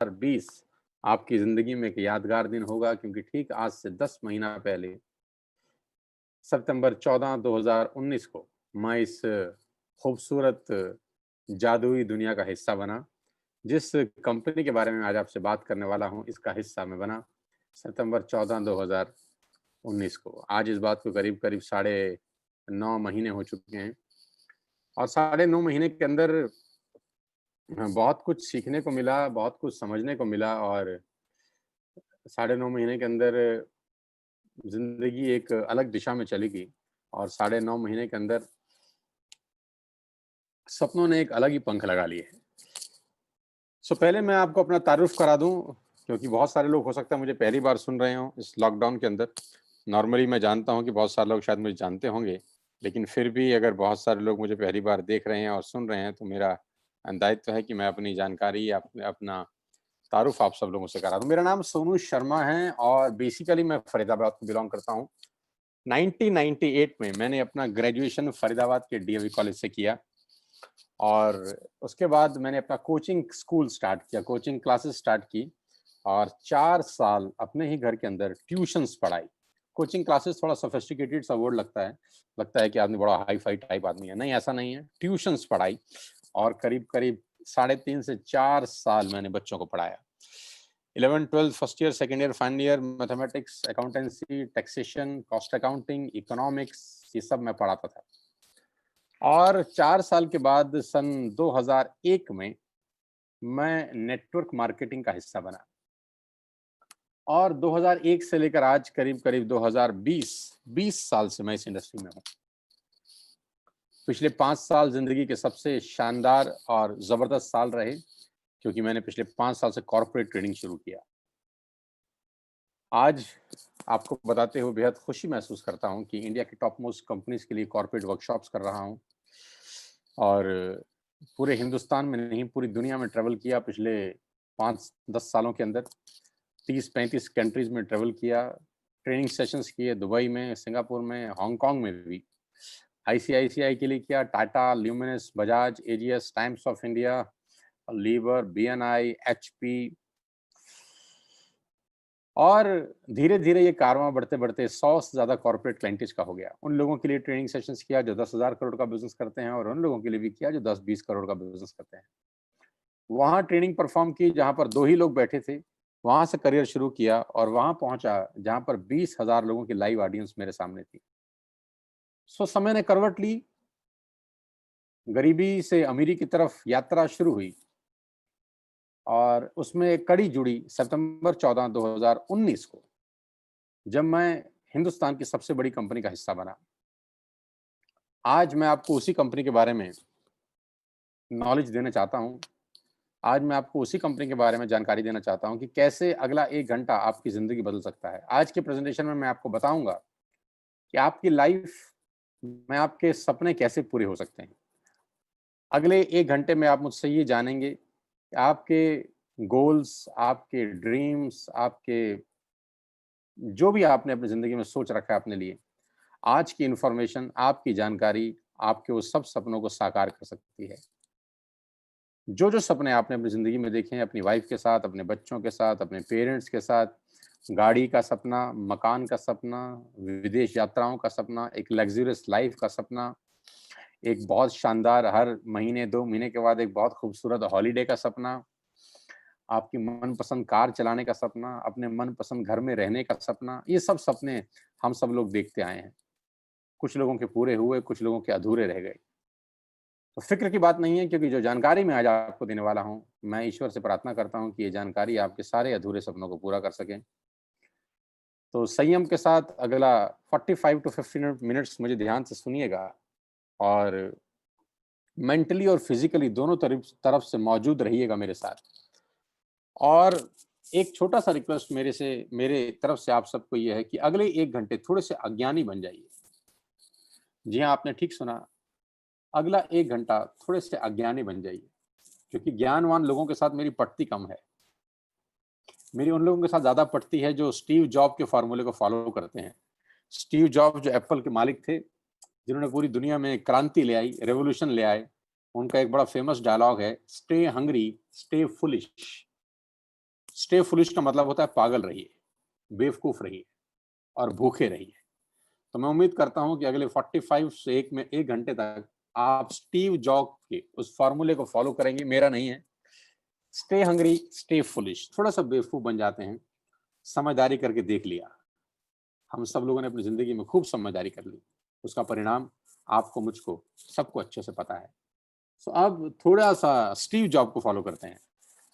2020 आपकी ज़िंदगी में एक यादगार दिन होगा, क्योंकि ठीक आज से 10 महीना पहले सितंबर 14, 2019 को मैं इस खूबसूरत जादुई दुनिया का हिस्सा बना। जिस कंपनी के बारे में आज आपसे बात करने वाला हूँ, इसका हिस्सा मैं बना सितंबर 14, 2019 को। आज इस बात को करीब-करीब साढ़े 9 महीने हो चुके हैं और साढ़े 9 महीने के अंदर बहुत कुछ सीखने को मिला, बहुत कुछ समझने को मिला और साढ़े 9 महीने के अंदर ज़िंदगी एक अलग दिशा में चली गई और साढ़े 9 महीने के अंदर सपनों ने एक अलग ही पंख लगा लिए हैं। पहले मैं आपको अपना तारुफ़ करा दूँ, क्योंकि बहुत सारे लोग हो सकता है मुझे पहली बार सुन रहे हों इस लॉकडाउन के अंदर। नॉर्मली मैं जानता हूँ कि बहुत सारे लोग शायद मुझे जानते होंगे, लेकिन फिर भी अगर बहुत सारे लोग मुझे पहली बार देख रहे हैं और सुन रहे हैं, तो मेरा दायित्व है कि मैं अपनी जानकारी अपना तारुफ़ आप सब लोगों से करा दूँ। मेरा नाम सोनू शर्मा है और बेसिकली मैं फ़रीदाबाद को बिलॉन्ग करता हूँ। 1998 में मैंने अपना ग्रेजुएशन फ़रीदाबाद के डीएवी कॉलेज से किया और उसके बाद मैंने अपना कोचिंग स्कूल स्टार्ट किया, कोचिंग क्लासेस स्टार्ट की और 4 साल अपने ही घर के अंदर ट्यूशन्स पढ़ाई। कोचिंग क्लासेस थोड़ा सोफिस्टिकेटेड सा वर्ड लगता है कि आदमी बड़ा हाई-फाई टाइप आदमी है। नहीं, ऐसा नहीं है। ट्यूशन्स पढ़ाई और करीब-करीब साढ़े 3 से 4 साल मैंने बच्चों को पढ़ाया। 11th-12th first year, second year, final year mathematics, accountancy, taxation, cost accounting, economics ये सब मैं पढ़ाता था। और 4 साल के बाद सन 2001 में मैं नेटवर्क मार्केटिंग का हिस्सा बना और 2001 से लेकर आज करीब-करीब 2020, 20 साल से मैं इस इंडस्ट्री में हूँ। पिछले 5 साल ज़िंदगी के सबसे शानदार और ज़बरदस्त साल रहे, क्योंकि मैंने पिछले 5 साल से कॉर्पोरेट ट्रेडिंग शुरू किया। आज आपको बताते हुए बेहद खुशी महसूस करता हूँ कि इंडिया की टॉप मोस्ट कंपनीज़ के लिए कॉर्पोरेट वर्कशॉप्स कर रहा हूँ और पूरे हिंदुस्तान में नहीं, पूरी दुनिया में ट्रैवल किया पिछले 5-10 सालों के अंदर। 30-35 कंट्रीज़ में ट्रैवल किया, ट्रेनिंग सेशंस किए दुबई में, सिंगापुर में, हांगकांग में भी। आईसीआईसीआई के लिए किया, Tata, Luminous, Bajaj, AGS, Times of India, Lever, BNI, HP और धीरे-धीरे ये कारवां बढ़ते-बढ़ते 100 से ज़्यादा कॉर्पोरेट क्लाइंटेज का हो गया। उन लोगों के लिए ट्रेनिंग सेशंस किया जो 10,000 करोड़ का बिज़नेस करते हैं और उन लोगों के लिए भी किया जो 10-20 करोड़ का बिज़नेस करते हैं। वहाँ ट्रेनिंग परफ़ॉर्म की जहाँ पर 2 ही लोग बैठे थे, वहाँ से करियर शुरू किया और वहाँ पहुँचा जहाँ पर 20,000 लोगों की लाइव ऑडियंस मेरे सामने थी। समय ने करवट ली, गरीबी से अमीरी की तरफ यात्रा शुरू हुई और उसमें एक कड़ी जुड़ी सितंबर 14, 2019 को, जब मैं हिंदुस्तान की सबसे बड़ी कंपनी का हिस्सा बना। आज मैं आपको उसी कंपनी के बारे में नॉलेज देना चाहता हूँ। आज मैं आपको उसी कंपनी के बारे में जानकारी देना चाहता हूँ कि कैसे अगला 1 घंटा आपकी ज़िंदगी बदल सकता है। आज के प्रेज़ेंटेशन में मैं आपको बताऊँगा कि आपकी लाइफ़ में आपके सपने कैसे पूरे हो सकते हैं। अगले 1 घंटे में आप मुझसे ये जानेंगे कि आपके गोल्स, आपके ड्रीम्स, आपके जो भी आपने अपनी ज़िंदगी में सोच रखा है अपने लिए, आज की इन्फॉर्मेशन, आपकी जानकारी आपके उस सब सपनों को साकार कर सकती है। जो-जो सपने आपने अपनी ज़िंदगी में देखे हैं, अपनी वाइफ़ के साथ, अपने बच्चों के साथ, अपने पेरेंट्स के साथ, गाड़ी का सपना, मकान का सपना, विदेश यात्राओं का सपना, एक लग्ज़रियस लाइफ़ का सपना, एक बहुत शानदार हर महीने 2 महीने के बाद एक बहुत खूबसूरत हॉलिडे का सपना, आपकी मनपसंद कार चलाने का सपना, अपने मनपसंद घर में रहने का सपना, ये सब सपने हम सब लोग देखते आए हैं। कुछ लोगों के पूरे हुए, कुछ लोगों के अधूरे रह गए। तो फ़िक्र की बात नहीं है, क्योंकि जो जानकारी मैं आज आपको देने वाला हूँ, मैं ईश्वर से प्रार्थना करता हूँ कि ये जानकारी आपके सारे अधूरे सपनों को पूरा कर सके। तो संयम के साथ अगला 45 टू 50 मिनट्स मुझे ध्यान से सुनिएगा और मेंटली और फिज़िकली दोनों तरफ से मौजूद रहिएगा मेरे साथ। और एक छोटा-सा रिक्वेस्ट मेरे तरफ से आप सबको ये है कि अगले 1 घंटे थोड़े से अज्ञानी बन जाइए। जी हाँ, आपने ठीक सुना, अगला 1 घंटा थोड़े से अज्ञानी बन जाइए, क्योंकि ज्ञानवान लोगों के साथ मेरी पटती कम है। मेरी उन लोगों के साथ ज़्यादा पटती है जो स्टीव जॉब के फ़ॉर्मूले को फ़ॉलो करते हैं। स्टीव जॉब जो एप्पल के मालिक थे, जिन्होंने पूरी दुनिया में क्रांति ले आई, रिवॉल्यूशन ले आए। उनका एक बड़ा फ़ेमस डायलॉग है, stay hungry, stay foolish. Stay foolish का मतलब होता है पागल रहिए, बेवकूफ रहिए और भूखे रहिए। तो मैं उम्मीद करता हूं कि अगले 45 से 1 घंटे तक आप स्टीव जॉब के उस फॉर्मूले को फॉलो करेंगे, मेरा नहीं है। Stay hungry, stay foolish. थोड़ा सा बेवकूफ बन जाते हैं, समझदारी करके देख लिया। हम सब लोगों ने अपनी जिंदगी में खूब समझदारी कर ली, उसका परिणाम आपको, मुझको, सबको अच्छे से पता है। सो अब थोड़ा सा स्टीव जॉब को फॉलो करते हैं।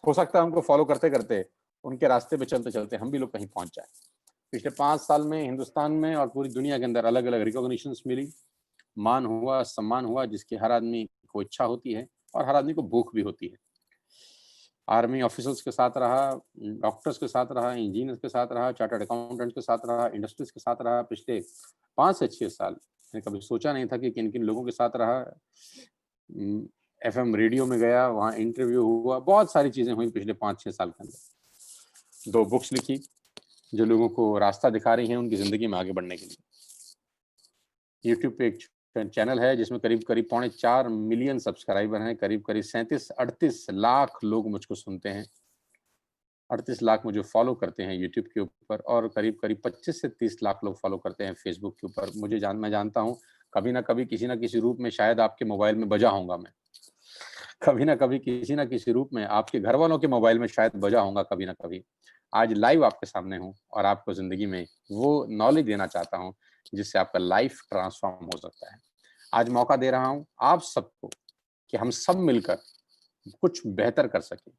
हो सकता है हमको फॉलो करते करते, उनके रास्ते पे चलते चलते हम भी लोग कहीं पहुंच जाए। पिछले 5 साल में हिंदुस्तान में और पूरी दुनिया के अंदर अलग अलग रिकॉग्निशंस मिली, मान हुआ, सम्मान हुआ, जिसकी हर आदमी को इच्छा होती है और हर आदमी को भूख भी होती है। आर्मी ऑफिसर्स के साथ रहा, डॉक्टर्स के साथ रहा, इंजीनियर्स के साथ रहा, चार्टर्ड अकाउंटेंट के साथ रहा, इंडस्ट्रीज के साथ रहा। पिछले 5 से 6 साल मैंने कभी सोचा नहीं था कि किन किन लोगों के साथ रहा। एफएम रेडियो में गया, वहाँ इंटरव्यू हुआ, बहुत सारी चीजें हुई पिछले 5-6 साल के अंदर। 2 बुक्स लिखी जो लोगों को रास्ता दिखा रही हैं उनकी जिंदगी में आगे बढ़ने के लिए। यूट्यूब पे एक चैनल है जिसमें करीब करीब 4.25 मिलियन सब्सक्राइबर हैं, करीब करीब 37-38 लाख लोग मुझको सुनते हैं, 38 लाख मुझे फॉलो करते हैं यूट्यूब के ऊपर, और करीब करीब 25 से 30 लाख लोग फॉलो करते हैं फेसबुक के ऊपर। मैं जानता हूँ कभी ना कभी किसी ना किसी रूप में शायद आपके मोबाइल में बजा होऊंगा मैं, कभी ना कभी किसी ना किसी रूप में आपके घर वालों के मोबाइल में शायद बजा होऊंगा कभी ना कभी। आज लाइव आपके सामने हूँ और आपको जिंदगी में वो नॉलेज देना चाहता हूँ जिससे आपका लाइफ ट्रांसफॉर्म हो सकता है। आज मौका दे रहा हूँ आप सबको कि हम सब मिलकर कुछ बेहतर कर सकें।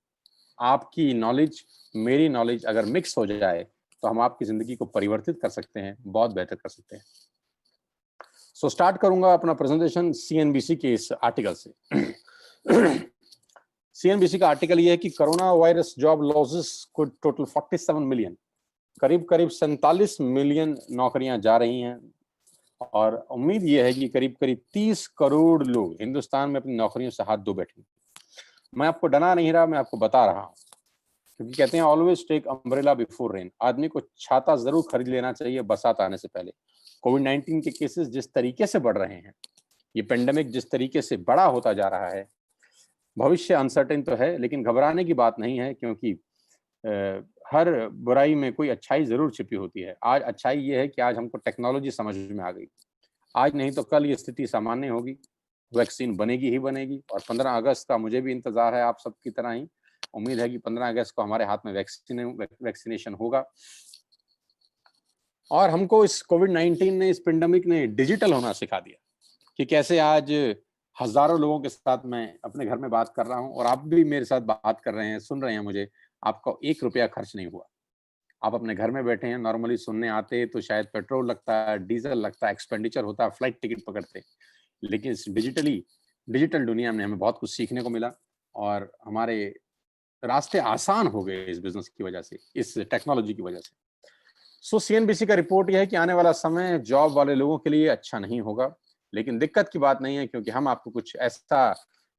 आपकी नॉलेज, मेरी नॉलेज अगर मिक्स हो जाए तो हम आपकी जिंदगी को परिवर्तित कर सकते हैं, बहुत बेहतर कर सकते हैं। सो स्टार्ट करूंगा अपना प्रेजेंटेशन सीएनबीसी के इस आर्टिकल से। सीएनबीसी का आर्टिकल ये है कि corona virus job losses could total 47 million, करीब करीब 47 मिलियन नौकरियां जा रही हैं, और उम्मीद ये है कि करीब करीब 30 करोड़ लोग हिंदुस्तान में अपनी नौकरियों से हाथ धो बैठे। मैं आपको डरा नहीं रहा, मैं आपको बता रहा हूँ, क्योंकि कहते हैं always take umbrella before rain. आदमी को छाता जरूर खरीद लेना चाहिए बरसात आने से पहले। कोविड-19 के केसेस जिस तरीके से बढ़ रहे हैं, ये पेंडेमिक जिस तरीके से बड़ा होता जा रहा है, भविष्य अनसर्टेन तो है, लेकिन घबराने की बात नहीं है, क्योंकि हर बुराई में कोई अच्छाई जरूर छिपी होती है। आज अच्छाई ये है कि आज हमको टेक्नोलॉजी समझ में आ गई। आज नहीं तो कल ये स्थिति सामान्य होगी, वैक्सीन बनेगी ही बनेगी, और 15 अगस्त का मुझे भी इंतजार है आप सबकी तरह ही। उम्मीद है कि 15 अगस्त को हमारे हाथ में वैक्सीनेशन होगा। और हमको इस कोविड-19 ने, इस पेंडेमिक ने डिजिटल होना सिखा दिया कि कैसे आज हजारों लोगों के साथ मैं अपने घर में बात कर रहा हूं, और आप भी मेरे साथ बात कर रहे हैं, सुन रहे हैं मुझे। आपको 1 रुपया खर्च नहीं हुआ, आप अपने घर में बैठे हैं। नॉर्मली सुनने आते तो शायद पेट्रोल लगता है, डीजल लगता है, एक्सपेंडिचर होता है, फ्लाइट टिकट पकड़ते, लेकिन इस डिजिटल दुनिया में हमें बहुत कुछ सीखने को मिला, और हमारे रास्ते आसान हो गए इस बिजनेस की वजह से, इस टेक्नोलॉजी की वजह से। सो सीएनबीसी का रिपोर्ट यह है कि आने वाला समय जॉब वाले लोगों के लिए अच्छा नहीं होगा, लेकिन दिक्कत की बात नहीं है, क्योंकि हम आपको कुछ ऐसा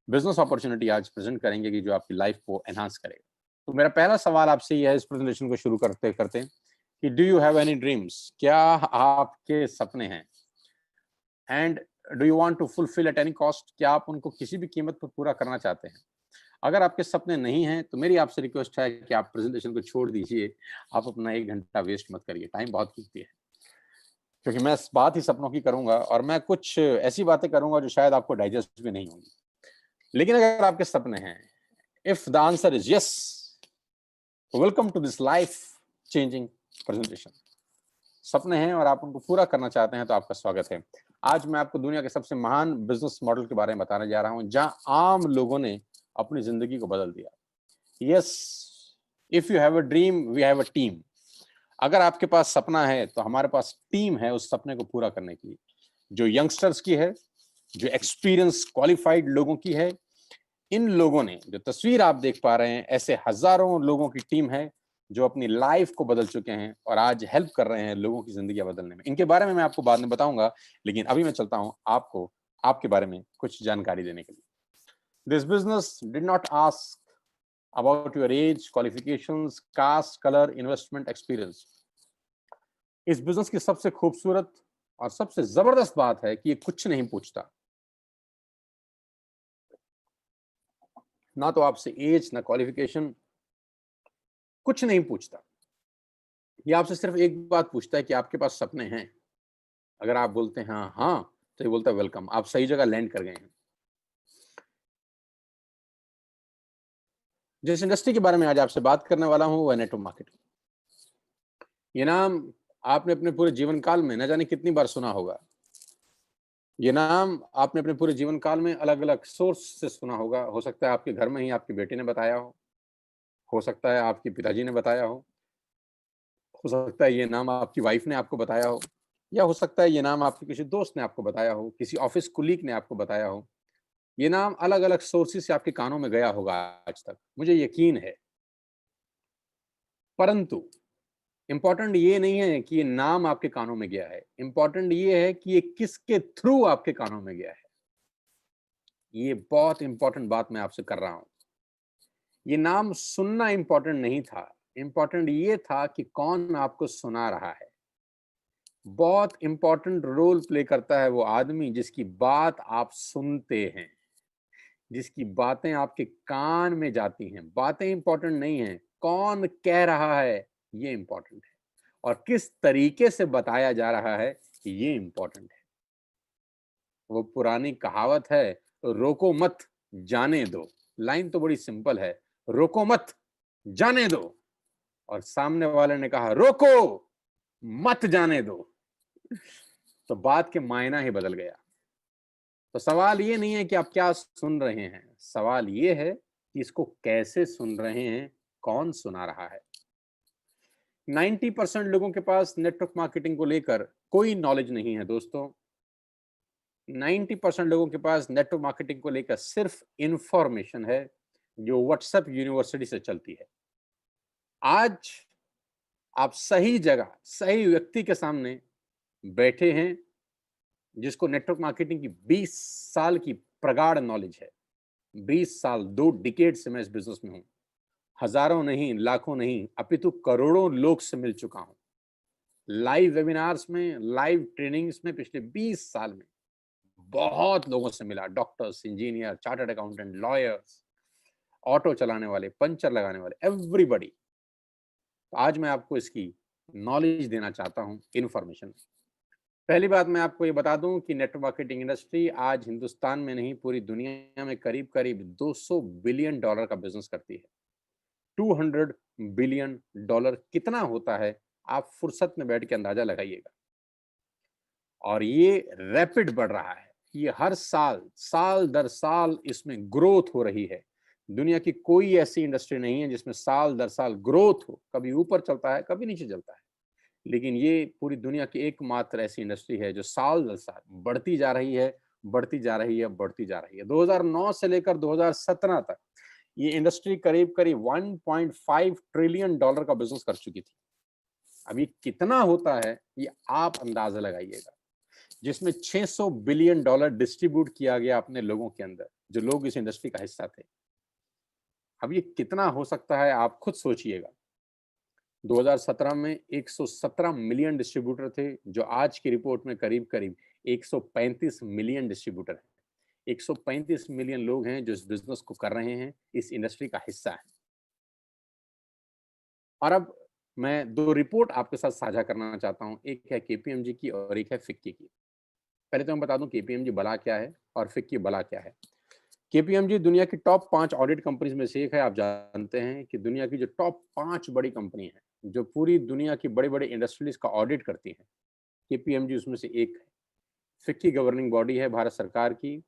बिजनेस अपॉर्चुनिटी आज प्रेजेंट करेंगे कि जो आपकी लाइफ को एनहांस करेगा। तो मेरा पहला सवाल आपसे यह है इस प्रेजेंटेशन को शुरू करते करते कि do you have any dreams? क्या आपके सपने हैं? And do you want to fulfil at any cost? क्या आप उनको किसी भी कीमत पर पूरा करना चाहते हैं? अगर आपके सपने नहीं हैं तो मेरी आपसे रिक्वेस्ट है कि आप प्रेजेंटेशन को छोड़ दीजिए। आप अपना 1 घंटा वेस्ट मत करिए, टाइम बहुत कीमती है, क्योंकि मैं बात ही सपनों की करूंगा, और मैं कुछ ऐसी बातें करूंगा जो शायद आपको डाइजेस्ट भी नहीं होंगी। लेकिन अगर आपके सपने हैं, if the answer is yes, welcome to this life changing presentation. सपने हैं और आप उनको पूरा करना चाहते हैं तो आपका स्वागत है। आज मैं आपको दुनिया के सबसे महान बिजनेस मॉडल के बारे में बताने जा रहा हूं, जहां आम लोगों ने अपनी जिंदगी को बदल दिया। Yes, if you have a dream we have a team. अगर आपके पास सपना है तो हमारे पास टीम है उस सपने को पूरा करने के लिए, जो यंगस्टर्स की है, जो एक्सपीरियंस क्वालिफाइड लोगों की है। इन लोगों ने, जो तस्वीर आप देख पा रहे हैं, ऐसे हजारों लोगों की टीम है जो अपनी लाइफ को बदल चुके हैं और आज हेल्प कर रहे हैं लोगों की जिंदगी बदलने में। इनके बारे में मैं आपको बाद में बताऊंगा, लेकिन अभी मैं चलता हूं आपको आपके बारे में कुछ जानकारी देने के लिए। This business did not ask about your age, qualifications, caste, color, investment experience. इस बिजनेस की सबसे खूबसूरत और सबसे जबरदस्त बात है कि ये कुछ नहीं पूछता, ना तो आपसे एज, ना क्वालिफिकेशन, कुछ नहीं पूछता। ये आपसे सिर्फ एक बात पूछता है कि आपके पास सपने हैं? अगर आप बोलते हैं हाँ, हाँ, तो ये बोलता है वेलकम, आप सही जगह लैंड कर गए हैं। जिस इंडस्ट्री के बारे में आज आपसे बात करने वाला हूँ, वह नेटवर्क मार्केटिंग। ये नाम आपने अपने पूरे जीवन काल में न जाने कितनी बार सुना होगा। ये नाम आपने अपने पूरे जीवन काल में अलग-अलग सोर्स से सुना होगा। हो सकता है आपके घर में ही आपके बेटे ने बताया हो सकता है आपके पिताजी ने बताया हो सकता है ये नाम आपकी वाइफ ने आपको बताया हो, या हो सकता है ये नाम आपके किसी दोस्त ने आपको बताया हो, किसी ऑफिस कोलीग ने आपको बताया हो। ये नाम अलग-अलग सोर्सेस से आपके कानों में गया होगा आज तक, मुझे यकीन है। परंतु इम्पोर्टेंट ये नहीं है कि ये नाम आपके कानों में गया है, इम्पोर्टेंट ये है कि ये किसके थ्रू आपके कानों में गया है। ये बहुत इम्पोर्टेंट बात मैं आपसे कर रहा हूं। ये नाम सुनना इम्पोर्टेंट नहीं था, इम्पोर्टेंट ये था कि कौन आपको सुना रहा है। बहुत इम्पोर्टेंट रोल प्ले करता है वो आदमी जिसकी बात आप सुनते हैं, जिसकी बातें आपके कान में जाती हैं। बातें इम्पोर्टेंट नहीं है, कौन कह रहा है ये इम्पोर्टेंट है, और किस तरीके से बताया जा रहा है ये इम्पोर्टेंट है। वो पुरानी कहावत है, रोको मत जाने दो। लाइन तो बड़ी सिंपल है, रोको मत जाने दो, और सामने वाले ने कहा रोको मत जाने दो, तो बात के मायना ही बदल गया। तो सवाल ये नहीं है कि आप क्या सुन रहे हैं, सवाल ये है कि इसको कैसे सुन रहे हैं, कौन सुना रहा है। 90% लोगों के पास नेटवर्क मार्केटिंग को लेकर कोई नॉलेज नहीं है दोस्तों। 90% लोगों के पास नेटवर्क मार्केटिंग को लेकर सिर्फ इंफॉर्मेशन है जो व्हाट्सएप यूनिवर्सिटी से चलती है। आज आप सही जगह, सही व्यक्ति के सामने बैठे हैं जिसको नेटवर्क मार्केटिंग की 20 साल की प्रगाढ़ नॉलेज है। 20 साल, 2 डिकेड से मैं इस बिजनेस में हूं। हजारों नहीं, लाखों नहीं, अपितु करोड़ों लोग से मिल चुका हूं। लाइव वेबिनार्स में, लाइव ट्रेनिंग्स में पिछले 20 साल में बहुत लोगों से मिला। Doctors, engineer, chartered accountant, lawyers, auto चलाने वाले, पंचर लगाने वाले, एवरीबॉडी। आज मैं आपको इसकी नॉलेज देना चाहता हूं, इन्फॉर्मेशन। पहली बात मैं आपको ये बता दूं कि नेटवर्क मार्केटिंग इंडस्ट्री आज हिंदुस्तान में नहीं, पूरी दुनिया में करीब करीब $200 बिलियन का बिजनेस करती है। $200 बिलियन कितना होता है, आप फुर्सत में बैठ के अंदाजा लगाइएगा। और ये रैपिड बढ़ रहा है, ये हर साल, साल दर साल इसमें ग्रोथ हो रही है। दुनिया की कोई ऐसी इंडस्ट्री नहीं है जिसमें साल दर साल ग्रोथ हो, कभी ऊपर चलता है, कभी नीचे चलता है। लेकिन ये पूरी दुनिया की एकमात्र ऐसी इंडस्ट्री है जो साल दर साल बढ़ती जा रही है, बढ़ती जा रही है, बढ़ती जा रही है। 2009 से लेकर 2017 तक ये इंडस्ट्री करीब करीब $1.5 ट्रिलियन का बिजनेस कर चुकी थी। अभी कितना होता है ये आप अंदाजा लगाइएगा, जिसमें $600 बिलियन डिस्ट्रीब्यूट किया गया अपने लोगों के अंदर, जो लोग इस इंडस्ट्री का हिस्सा थे। अब ये कितना हो सकता है आप खुद सोचिएगा। 2017 में 117 मिलियन डिस्ट्रीब्यूटर थे, जो आज की रिपोर्ट में करीब करीब 135 मिलियन डिस्ट्रीब्यूटर हैं। 135 मिलियन लोग हैं जो इस बिजनेस को कर रहे हैं, इस इंडस्ट्री का हिस्सा है। और अब मैं 2 रिपोर्ट आपके साथ साझा करना चाहता हूं, एक है केपीएमजी की और एक है फिक्की की। पहले तो मैं बता दूं केपीएमजी भला क्या है और फिक्की भला क्या है। केपीएमजी दुनिया की टॉप 5 ऑडिट कंपनीज में से एक है। आप जानते हैं कि दुनिया की जो टॉप 5 बड़ी कंपनी है, जो पूरी दुनिया की बड़ी-बड़ी इंडस्ट्रीज का ऑडिट करती हैं, केपीएमजी उसमें से एक है। फिक्की गवर्निंग बॉडी है भारत सरकार की,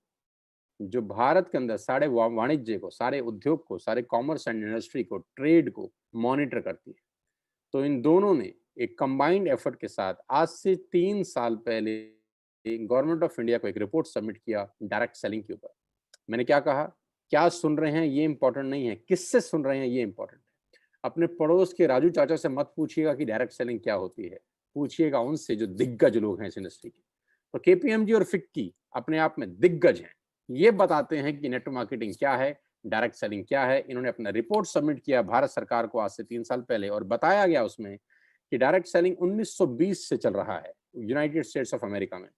जो भारत के अंदर सारे वाणिज्य को, सारे उद्योग को, सारे कॉमर्स एंड इंडस्ट्री को, ट्रेड को मॉनिटर करती है। तो इन दोनों ने एक कंबाइंड एफर्ट के साथ आज से 3 साल पहले गवर्नमेंट ऑफ इंडिया को एक रिपोर्ट सबमिट किया डायरेक्ट सेलिंग के ऊपर। मैंने क्या कहा, क्या सुन रहे हैं ये इंपॉर्टेंट नहीं है, किससे सुन रहे हैं ये इंपॉर्टेंट है। अपने पड़ोस के राजू चाचा से मत पूछिएगा कि डायरेक्ट सेलिंग क्या होती है, पूछिएगा उनसे जो दिग्गज लोग हैं इस इंडस्ट्री के। तो केपीएमजी और फिक्की अपने आप में दिग्गज हैं, ये बताते हैं कि नेटवर्क मार्केटिंग क्या है, डायरेक्ट सेलिंग क्या है। इन्होंने अपना रिपोर्ट सबमिट किया भारत सरकार को आज से 3 साल पहले, और बताया गया उसमें कि डायरेक्ट सेलिंग 1920 से चल रहा है यूनाइटेड स्टेट्स ऑफ अमेरिका में।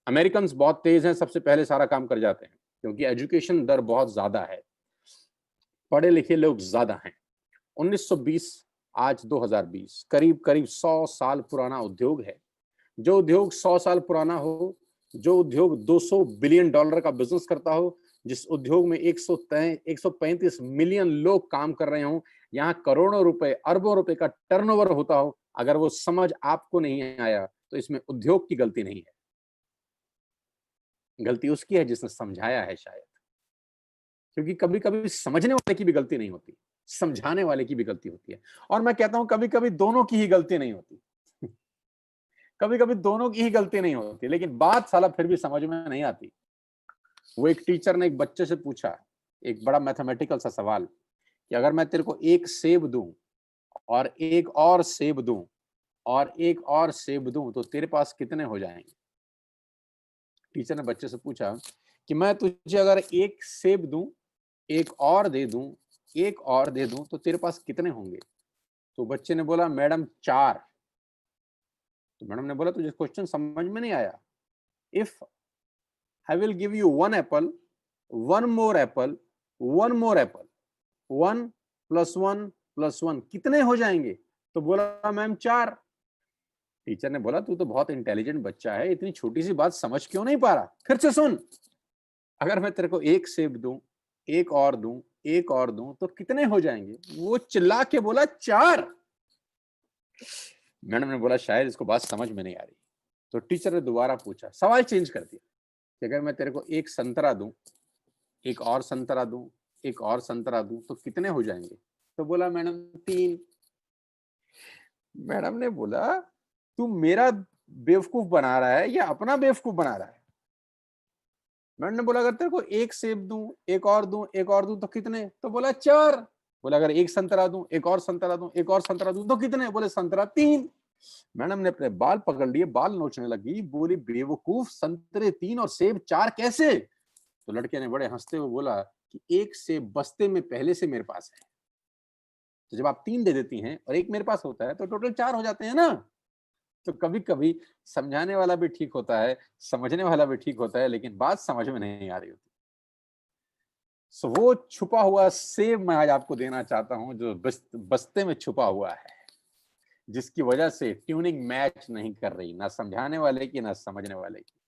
अमेरिकन बहुत तेज हैं, सबसे पहले सारा काम कर जाते हैं क्योंकि एजुकेशन दर बहुत ज्यादा है, पढ़े लिखे लोग ज्यादा हैं। 1920 आज 2020, करीब करीब 100 साल पुराना उद्योग है। जो उद्योग 100 साल पुराना हो, जो उद्योग 200 बिलियन डॉलर का बिजनेस करता हो, जिस उद्योग में 135 मिलियन लोग काम कर रहे हों, यहाँ करोड़ों रुपए, अरबों रुपए का टर्नओवर होता हो, अगर वो समझ आपको नहीं आया, तो इसमें उद्योग की गलती नहीं है। गलती उसकी है जिसने समझाया है शायद। क्योंकि कभी-कभी समझने वाले की भी गलती नहीं होती, समझाने वाले की भी गलती होती है। और मैं कहता हूँ कभी-कभी दोनों की ही गलती नहीं होती। कभी-कभी दोनों की ही गलती नहीं होती, लेकिन बात साला फिर भी समझ में नहीं आती। वो एक टीचर ने एक बच्चे से पूछा, एक बड़ा मैथमेटिकल सा सवाल, कि अगर मैं तेरे को 1 सेब दूँ और एक और सेब दूँ और एक और सेब दूँ, तो तेरे पास कितने हो जाएँगे? टीचर ने बच्चे से पूछा कि मैं तुझे अगर 1 सेब दूँ, एक और दे दूँ, एक और दे दूँ, तो तेरे पास कितने होंगे? तो बच्चे ने बोला, मैडम 4। तो मैडम ने बोला, तुझे क्वेश्चन समझ में नहीं आया? If I will give you 1 Apple, 1 more Apple, 1 more Apple, 1 plus 1 plus 1 कितने हो जाएंगे? तो बोला, मैम 4। टीचर ने बोला, तू तो बहुत इंटेलिजेंट बच्चा है, इतनी छोटी सी बात समझ क्यों नहीं पा रहा? फिर से सुन, अगर मैं तेरे को 1 सेब दूं, एक और दूं, एक और दूं, तो कितने हो जाएंगे? वो चिल्ला के बोला, 4। मैडम ने बोला, शायद इसको बात समझ में नहीं आ रही। तो टीचर ने दोबारा पूछा, सवाल चेंज कर दिया, कि अगर मैं तेरे को 1 संतरा दूं, एक और संतरा दूं, एक और संतरा दूं, तो कितने हो जाएंगे? तो बोला, मैडम 3। मैडम ने बोला, तू मेरा बेवकूफ बना रहा है या अपना बेवकूफ बना रहा है? मैडम ने बोला, अगर तेरे को 1 सेब दूं, एक और दूं, एक और दूं, तो कितने? तो बोला, 4। बोला, अगर 1 संतरा दूं, एक और संतरा दूं, एक और संतरा दूं, तो कितने? बोले, संतरा 3। मैडम ने अपने बाल पकड़ लिए, बाल नोचने लगी, बोली, बेवकूफ, संतरे 3 और सेब 4 कैसे? तो लड़के ने बड़े हंसते हुए बोला कि 1 सेब बस्ते में पहले से मेरे पास है, तो जब आप 3 दे देती हैं और 1 मेरे पास होता है, तो टोटल 4 हो जाते हैं ना। तो कभी-कभी समझाने वाला भी ठीक होता है, समझने वाला भी ठीक होता है, लेकिन बात समझ में नहीं आ रही होती। सो वो छुपा हुआ सेब मैं आज आपको देना चाहता हूं, जो बस्ते में छुपा हुआ है, जिसकी वजह से ट्यूनिंग मैच नहीं कर रही, ना समझाने वाले की, ना समझने वाले की।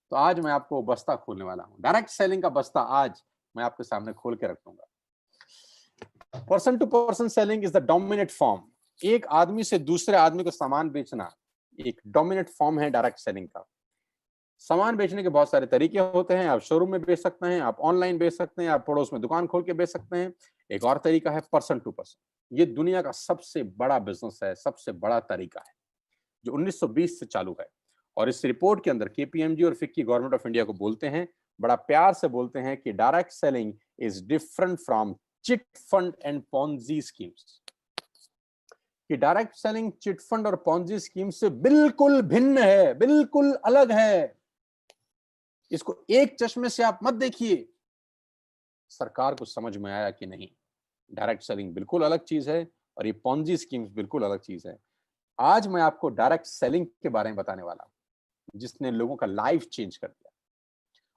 तो आज मैं आपको बस्ता खोलने वाला हूं, डायरेक्ट सेलिंग का बस्ता आज मैं आपके सामने खोल के रखूंगा। Person to person selling is the dominate form. एक आदमी से दूसरे आदमी को सामान बेचना एक डोमिनेट फॉर्म है डायरेक्ट सेलिंग का। सामान बेचने के बहुत सारे तरीके होते हैं। आप शोरूम में बेच सकते हैं, आप ऑनलाइन बेच सकते हैं, आप पड़ोस में दुकान खोल के बेच सकते हैं। एक और तरीका है पर्सन टू पर्सन। ये दुनिया का सबसे बड़ा बिजनेस है, सबसे बड़ा तरीका है, जो 1920 से चालू है। और इस रिपोर्ट के अंदर केपीएमजी और फिक्की गवर्नमेंट ऑफ इंडिया को बोलते हैं, बड़ा प्यार से बोलते हैं कि direct selling is different from chit fund and Ponzi schemes. कि डायरेक्ट सेलिंग चिट फंड और पॉन्जी स्कीम से बिल्कुल भिन्न है, बिल्कुल अलग है। इसको एक चश्मे से आप मत देखिए। सरकार को समझ में आया कि नहीं, डायरेक्ट सेलिंग बिल्कुल अलग चीज है और ये पॉन्जी स्कीम्स बिल्कुल अलग चीज है। आज मैं आपको डायरेक्ट सेलिंग के बारे में बताने वाला हूं, जिसने लोगों का लाइफ चेंज कर दिया।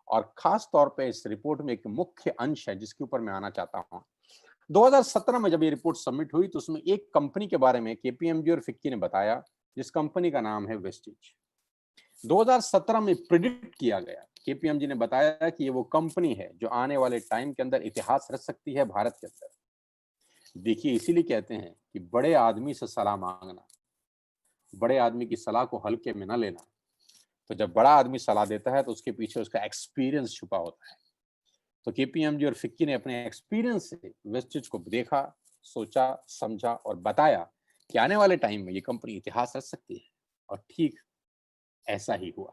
और खास तौर पे इस रिपोर्ट में एक मुख्य अंश है जिसके ऊपर मैं आना चाहता हूं। 2017 में जब ये रिपोर्ट सबमिट हुई, तो उसमें एक कंपनी के बारे में केपीएमजी और फिक्की ने बताया, जिस कंपनी का नाम है वेस्टिज। 2017 में प्रिडिक्ट किया गया, केपीएमजी ने बताया कि ये वो कंपनी है जो आने वाले टाइम के अंदर इतिहास रच सकती है भारत के अंदर। देखिए, इसीलिए कहते हैं कि बड़े आदमी से सलाह मांगना, बड़े आदमी की सलाह को हल्के में न लेना। तो जब बड़ा आदमी सलाह देता है, तो उसके पीछे उसका एक्सपीरियंस छुपा होता है। तो केपीएमजी और फिक्की ने अपने एक्सपीरियंस से वेस्टिज को देखा, सोचा, समझा और बताया कि आने वाले टाइम में ये कंपनी इतिहास रच सकती है। और ठीक ऐसा ही हुआ।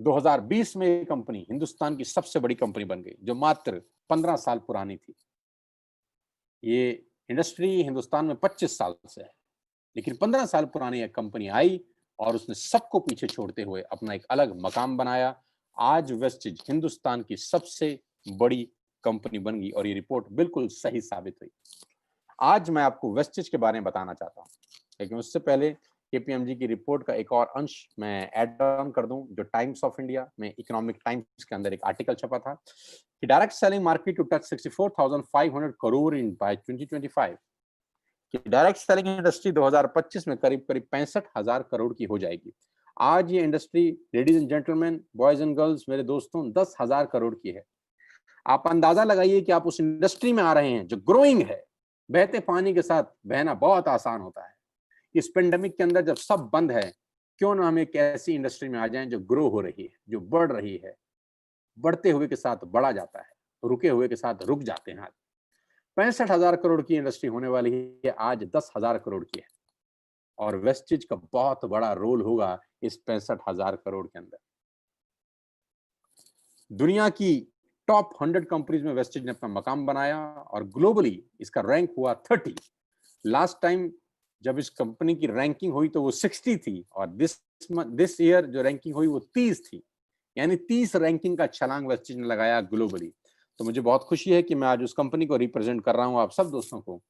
2020 में ये कंपनी हिंदुस्तान की सबसे बड़ी कंपनी बन गई, जो मात्र 15 साल पुरानी थी। ये इंडस्ट्री हिंदुस्तान में 25 साल से है, लेकिन 15 साल पुरानी एक कंपनी आई और उसने सबको पीछे छोड़ते हुए अपना एक अलग मकाम बनाया। आज वेस्टिज हिंदुस्तान की सबसे बड़ी कंपनी बन गई और ये रिपोर्ट बिल्कुल सही साबित हुई। आज मैं आपको वेस्टिज के बारे में बताना चाहता हूं, लेकिन उससे पहले केपीएमजी की रिपोर्ट का एक और अंश मैं ऐड ऑन कर दूं, जो टाइम्स ऑफ इंडिया में इकोनॉमिक टाइम्स के अंदर एक आर्टिकल छपा था कि direct selling market to touch 64,500 crore in by 2025, कि डायरेक्ट सेलिंग इंडस्ट्री 2025 में करीब करीब 65,000 करोड़ की हो जाएगी। आज ये industry, ladies and gentleman, boys and girls, मेरे दोस्तों, 10,000 करोड़ की है। आप अंदाजा लगाइए कि आप उस इंडस्ट्री में आ रहे हैं जो ग्रोइंग है। बहते पानी के साथ बहना बहुत आसान होता है। इस पेंडेमिक के अंदर जब सब बंद है, क्यों ना हम एक ऐसी इंडस्ट्री में आ जाएं जो ग्रो हो रही है, जो बढ़ रही है। बढ़ते हुए के साथ बढ़ा जाता है, रुके हुए के साथ रुक जाते हैं। 65,000 करोड़ की इंडस्ट्री होने वाली है, आज 10,000 करोड़ की है। और वेस्टेज का बहुत बड़ा रोल होगा इस 65,000 करोड़ के अंदर। दुनिया की टॉप 100 कंपनीज में वेस्टेज ने अपना मकाम बनाया और ग्लोबली इसका रैंक हुआ 30। लास्ट टाइम जब इस कंपनी की रैंकिंग हुई तो वो 60 थी, और दिस ईयर जो रैंकिंग हुई वो 30 थी। यानी 30 रैंकिंग का छलांग वेस्टेज ने लगाया ग्लोबली। तो मुझे बहुत खुशी है कि मैं आज उस कंपनी को रिप्रेजेंट कर रहा हूं आप सब दोस्तों को,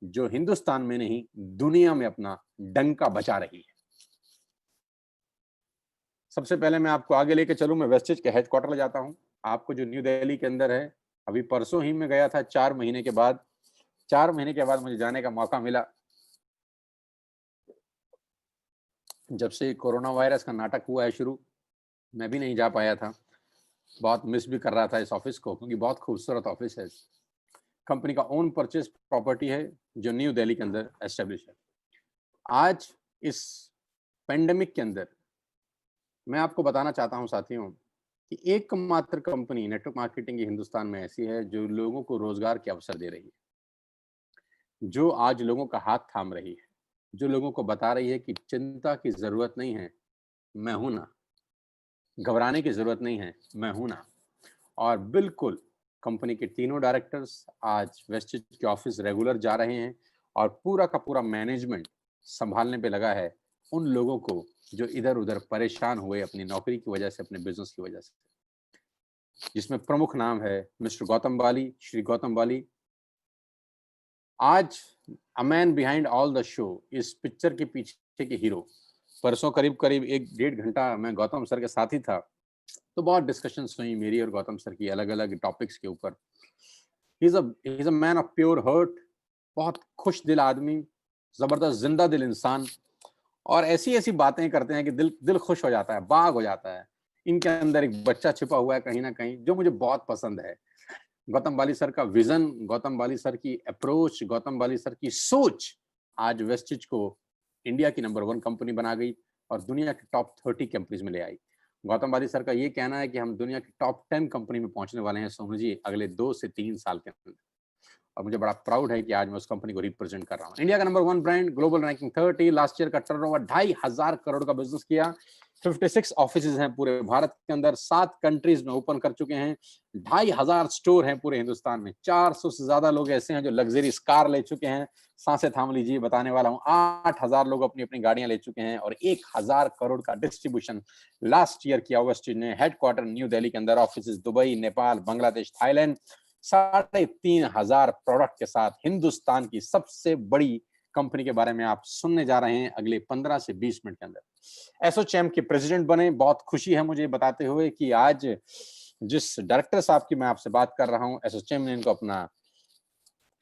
जो हिंदुस्तान में नहीं दुनिया में अपना डंका बचा रही है। सबसे पहले मैं आपको आगे लेके चलूं, मैं वेस्टेज के हेडक्वार्टर ले जाता हूं आपको, जो न्यू दिल्ली के अंदर है। अभी परसों ही मैं गया था, 4 महीने के बाद। 4 महीने के बाद मुझे जाने का मौका मिला। जब से कोरोना वायरस का नाटक हुआ है शुरू, मैं भी नहीं जा पाया था। बहुत मिस भी कर रहा था इस ऑफिस को, क्योंकि बहुत खूबसूरत ऑफिस है। कंपनी का ओन परचेज प्रॉपर्टी है जो न्यू दिल्ली के अंदर एस्टेब्लिश है। आज इस पेंडेमिक के अंदर मैं आपको बताना चाहता हूं साथियों कि एकमात्र कंपनी नेटवर्क मार्केटिंग की हिंदुस्तान में ऐसी है जो लोगों को रोजगार के अवसर दे रही है, जो आज लोगों का हाथ थाम रही है, जो लोगों को बता रही है कि चिंता की जरूरत नहीं है, मैं हूं ना, घबराने की जरूरत नहीं है, मैं हूं ना। और बिल्कुल कंपनी के तीनों डायरेक्टर्स आज वेस्टेज के ऑफिस रेगुलर जा रहे हैं, और पूरा का पूरा मैनेजमेंट संभालने पे लगा है उन लोगों को जो इधर उधर परेशान हुए अपनी नौकरी की वजह से, अपने बिजनेस की वजह से, जिसमें प्रमुख नाम है मिस्टर गौतम बाली, श्री गौतम बाली। आज a man behind all the show, इस पिक्चर के पीछे के हीरो। परसों करीब करीब 1-1.5 घंटा मैं गौतम सर के साथ ही था, तो बहुत डिस्कशंस हुई मेरी और गौतम सर की अलग अलग टॉपिक्स के ऊपर। He is a man of pure heart, बहुत खुश दिल आदमी, जबरदस्त जिंदा दिल इंसान, और ऐसी ऐसी बातें करते हैं कि दिल दिल खुश हो जाता है, बाग हो जाता है। इनके अंदर एक बच्चा छिपा हुआ है कहीं ना कहीं, जो मुझे बहुत पसंद है। गौतम बाली सर का विजन, गौतम बाली सर की अप्रोच, गौतम बाली सर की सोच आज वेस्टेज को इंडिया की नंबर 1 कंपनी बना गई और दुनिया के टॉप 30 कंपनीज में ले आई। गौतम बाली सर का ये कहना है कि हम दुनिया की टॉप 10 कंपनी में पहुंचने वाले हैं, समझिए अगले 2 से 3 साल के अंदर। और मुझे बड़ा प्राउड है कि आज मैं उस कंपनी को रिप्रेजेंट कर रहा हूँ। इंडिया का number 1 brand, global ranking 30, last year का टर्नओवर 2,500 करोड़ का बिजनेस किया। 56 ऑफिसेज हैं पूरे भारत के अंदर, 7 कंट्रीज में ओपन कर चुके हैं। 2,500 स्टोर हैं पूरे हिंदुस्तान में। 400 से ज्यादा लोग ऐसे हैं जो लग्जरीज कार ले चुके हैं। सांसें थाम लीजिए, बताने वाला हूँ। 8,000 लोग अपनी अपनी गाड़ियां ले चुके हैं, और 1,000 करोड़ का डिस्ट्रीब्यूशन लास्ट ईयर किया वेस्टेज ने। हेडक्वार्टर न्यू दिल्ली के अंदर, office Dubai, Nepal, Bangladesh, Thailand. 3,500 product के साथ हिंदुस्तान की सबसे बड़ी कंपनी के बारे में आप सुनने जा रहे हैं अगले 15 से 20 मिनट के अंदर। एसोचैम के प्रेसिडेंट बने, बहुत खुशी है मुझे बताते हुए कि आज जिस डायरेक्टर साहब की मैं आपसे बात कर रहा हूं, एसोचैम ने इनको अपना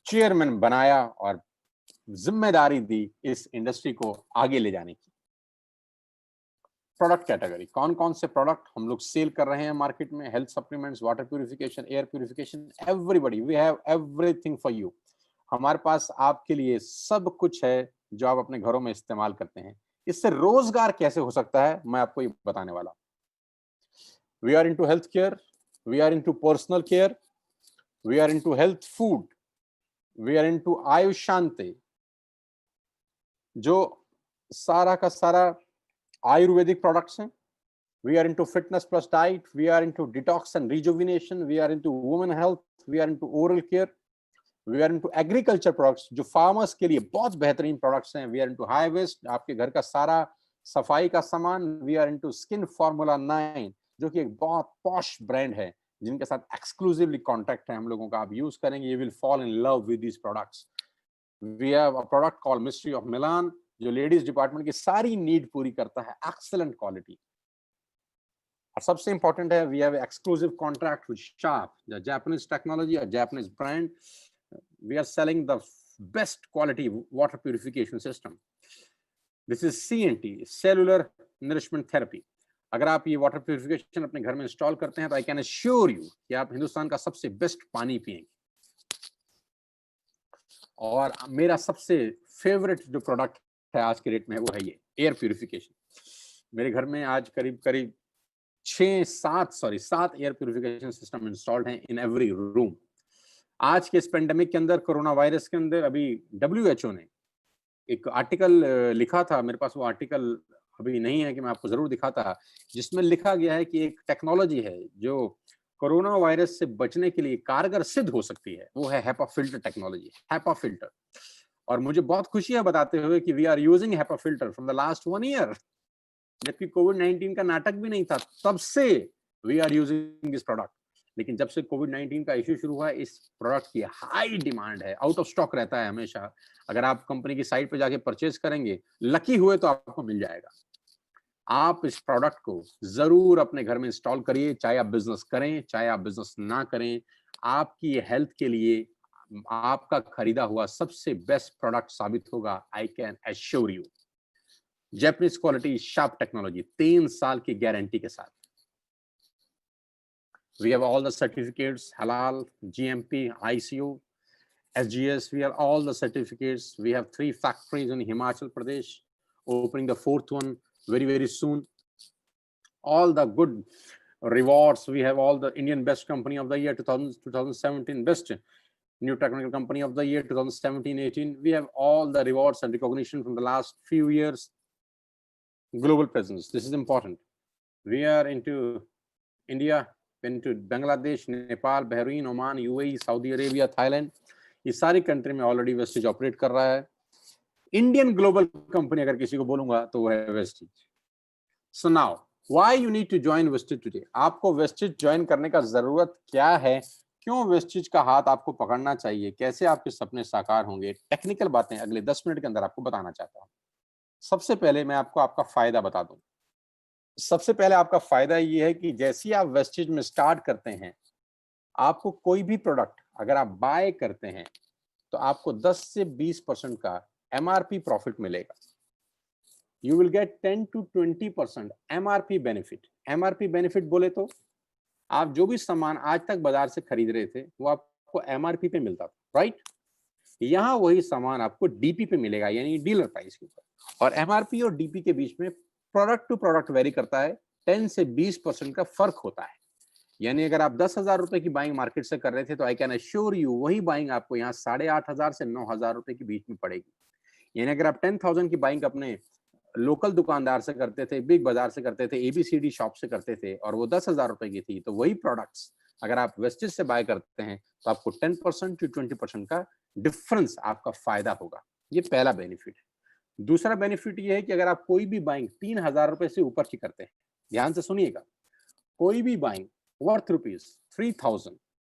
चेयरमैन बनाया और जिम्मेदारी दी इस इंडस्ट्री को आगे ले जाने की। प्रोडक्ट कैटेगरी, कौन कौन से प्रोडक्ट हम लोग सेल कर रहे हैं मार्केट में? Health supplements, water purification, air purification, everybody, we have everything for you. हमारे पास आपके लिए सब कुछ है जो आप अपने घरों में इस्तेमाल करते हैं। इससे रोजगार कैसे हो सकता है, मैं आपको ये बताने वाला हूं। We are into health care, we are into personal care, we are into health food, we are into Ayush Shanti, जो सारा का सारा आयुर्वेदिक प्रोडक्ट्स हैं। We are into fitness plus diet. We are into detox and rejuvenation. We are into women health. We are into oral care. We are into agriculture products, जो farmers के लिए बहुत बेहतरीन products हैं. We are into high waist, आपके घर का सारा सफाई का सामान. We are into skin formula 9, जो कि एक बहुत posh brand है, जिनके साथ exclusively contact है हम लोगों का. आप use करेंगे, you will fall in love with these products. We have a product called Mystery of Milan. जो लेडीज डिपार्टमेंट की सारी नीड पूरी करता है, एक्सीलेंट क्वालिटी। और सबसे इंपॉर्टेंट है, we have exclusive contract with Sharp, the Japanese technology, a Japanese brand. We are selling the best quality water purification system. This is CNT, cellular nourishment therapy. अगर आप ये water purification अपने घर में install करते हैं तो आई कैन अश्योर यू कि आप हिंदुस्तान का सबसे बेस्ट पानी पिएंगे। और मेरा सबसे फेवरेट जो प्रोडक्ट है आज के रेट में, वो है ये एयर प्यूरिफिकेशन। मेरे घर में आज करीब करीब 7 एयर प्यूरिफिकेशन सिस्टम इंस्टॉल्ड हैं इन एवरी रूम। आज के इस पेंडेमिक के अंदर, कोरोना वायरस के अंदर, अभी WHO ने एक आर्टिकल लिखा था, मेरे पास वो आर्टिकल अभी नहीं है कि मैं आपको जरूर दिखाता, जिसमें लिखा गया है कि एक टेक्नोलॉजी है जो कोरोना वायरस से बचने के लिए कारगर सिद्ध हो सकती है, वो है HEPA filter technology, HEPA filter. और मुझे बहुत खुशी है बताते हुए कि we are using HEPA filter from the last 1 year. जबकि कोविड-19 का नाटक भी नहीं था, तब से we are using this product. लेकिन जब से कोविड-19 का इश्यू शुरू हुआ है, इस प्रोडक्ट की हाई डिमांड है, आउट ऑफ स्टॉक रहता है हमेशा। अगर आप कंपनी की साइट पे जाके परचेज करेंगे, लकी हुए तो आपको मिल जाएगा। आप इस प्रोडक्ट को जरूर अपने घर में इंस्टॉल करिए, चाहे आप बिजनेस करें, चाहे आप बिजनेस ना करें। आपकी हेल्थ के लिए आपका खरीदा हुआ सबसे बेस्ट प्रोडक्ट साबित होगा, I can assure you. Japanese quality, sharp technology, 3 साल की गारंटी के साथ। We have all the certificates, halal, GMP, ICO, SGS. We have all the certificates. We have 3 factories in Himachal Pradesh, opening the 4th one very, very soon. All the good rewards. We have all the Indian Best Company of the Year 2017, Best New Technical Company of the Year 2017-18. We have all the rewards and recognition from the last few years. Global presence. This is important. We are into India, into Bangladesh, Nepal, Bahrain, Oman, UAE, Saudi Arabia, Thailand. ये सारी country में already wastage operate कर रहा है। Indian global company अगर किसी को बोलूंगा तो वो है Vestige. So now why you need to join Vestige today. आपको वेस्टेज ज्वाइन करने का जरूरत क्या है, क्यों वेस्टेज का हाथ आपको पकड़ना चाहिए, कैसे आपके सपने साकार होंगे, टेक्निकल बातें अगले 10 मिनट के अंदर आपको बताना चाहता हूँ। सबसे पहले मैं आपको आपका फायदा बता दूं। सबसे पहले आपका फायदा ये है कि जैसे ही आप वेस्टेज में स्टार्ट करते हैं, आपको कोई भी प्रोडक्ट अगर आप बाय करते हैं तो आपको 10 से 20% का MRP प्रॉफिट मिलेगा। You will get 10 to 20% MRP benefit. MRP benefit बोले तो आप जो भी सामान आज तक बाजार से खरीद रहे थे वो आपको MRP पे मिलता था, राइट? यहाँ वही सामान आपको DP पे मिलेगा, यानी डीलर प्राइस के ऊपर। और MRP और DP के बीच में प्रोडक्ट टू प्रोडक्ट वेरी करता है, 10 से 20% का फर्क होता है। यानी अगर आप 10,000 रुपए की बाइंग मार्केट से कर रहे थे तो आई कैन अश्योर यू वही बाइंग आपको यहाँ 8,500 से 9,000 रुपए के बीच में पड़ेगी। यानी अगर आप 10,000 की बाइंग अपने लोकल दुकानदार से करते थे, बिग बाजार से करते थे, ABCD शॉप से करते थे और वो 10,000 रुपए की थी, तो वही प्रोडक्ट्स अगर आप वेस्टेज से बाय करते हैं तो आपको 10% to 20% का डिफरेंस आपका फायदा होगा। ये पहला बेनिफिट है। दूसरा बेनिफिट ये है कि अगर आप कोई भी बाइंग 3,000 रुपए से ऊपर की करते हैं, ध्यान से सुनिएगा, कोई भी बाइंग वर्थ ₹3,000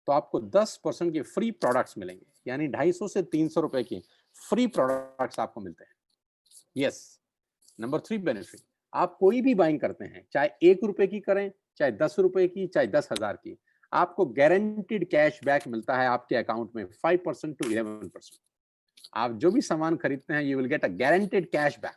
तो आपको 10% के फ्री प्रोडक्ट्स मिलेंगे, यानी 250 से 300 रुपए की फ्री प्रोडक्ट्स आपको मिलते हैं। यस, नंबर 3 बेनिफिट, आप कोई भी बाइंग करते हैं, चाहे 1 रुपए की करें, चाहे 10 रुपए की, चाहे 10,000 की, आपको गारंटीड कैश बैक मिलता है आपके अकाउंट में 5% to 11%। आप जो भी सामान खरीदते हैं, you will get a guaranteed cash back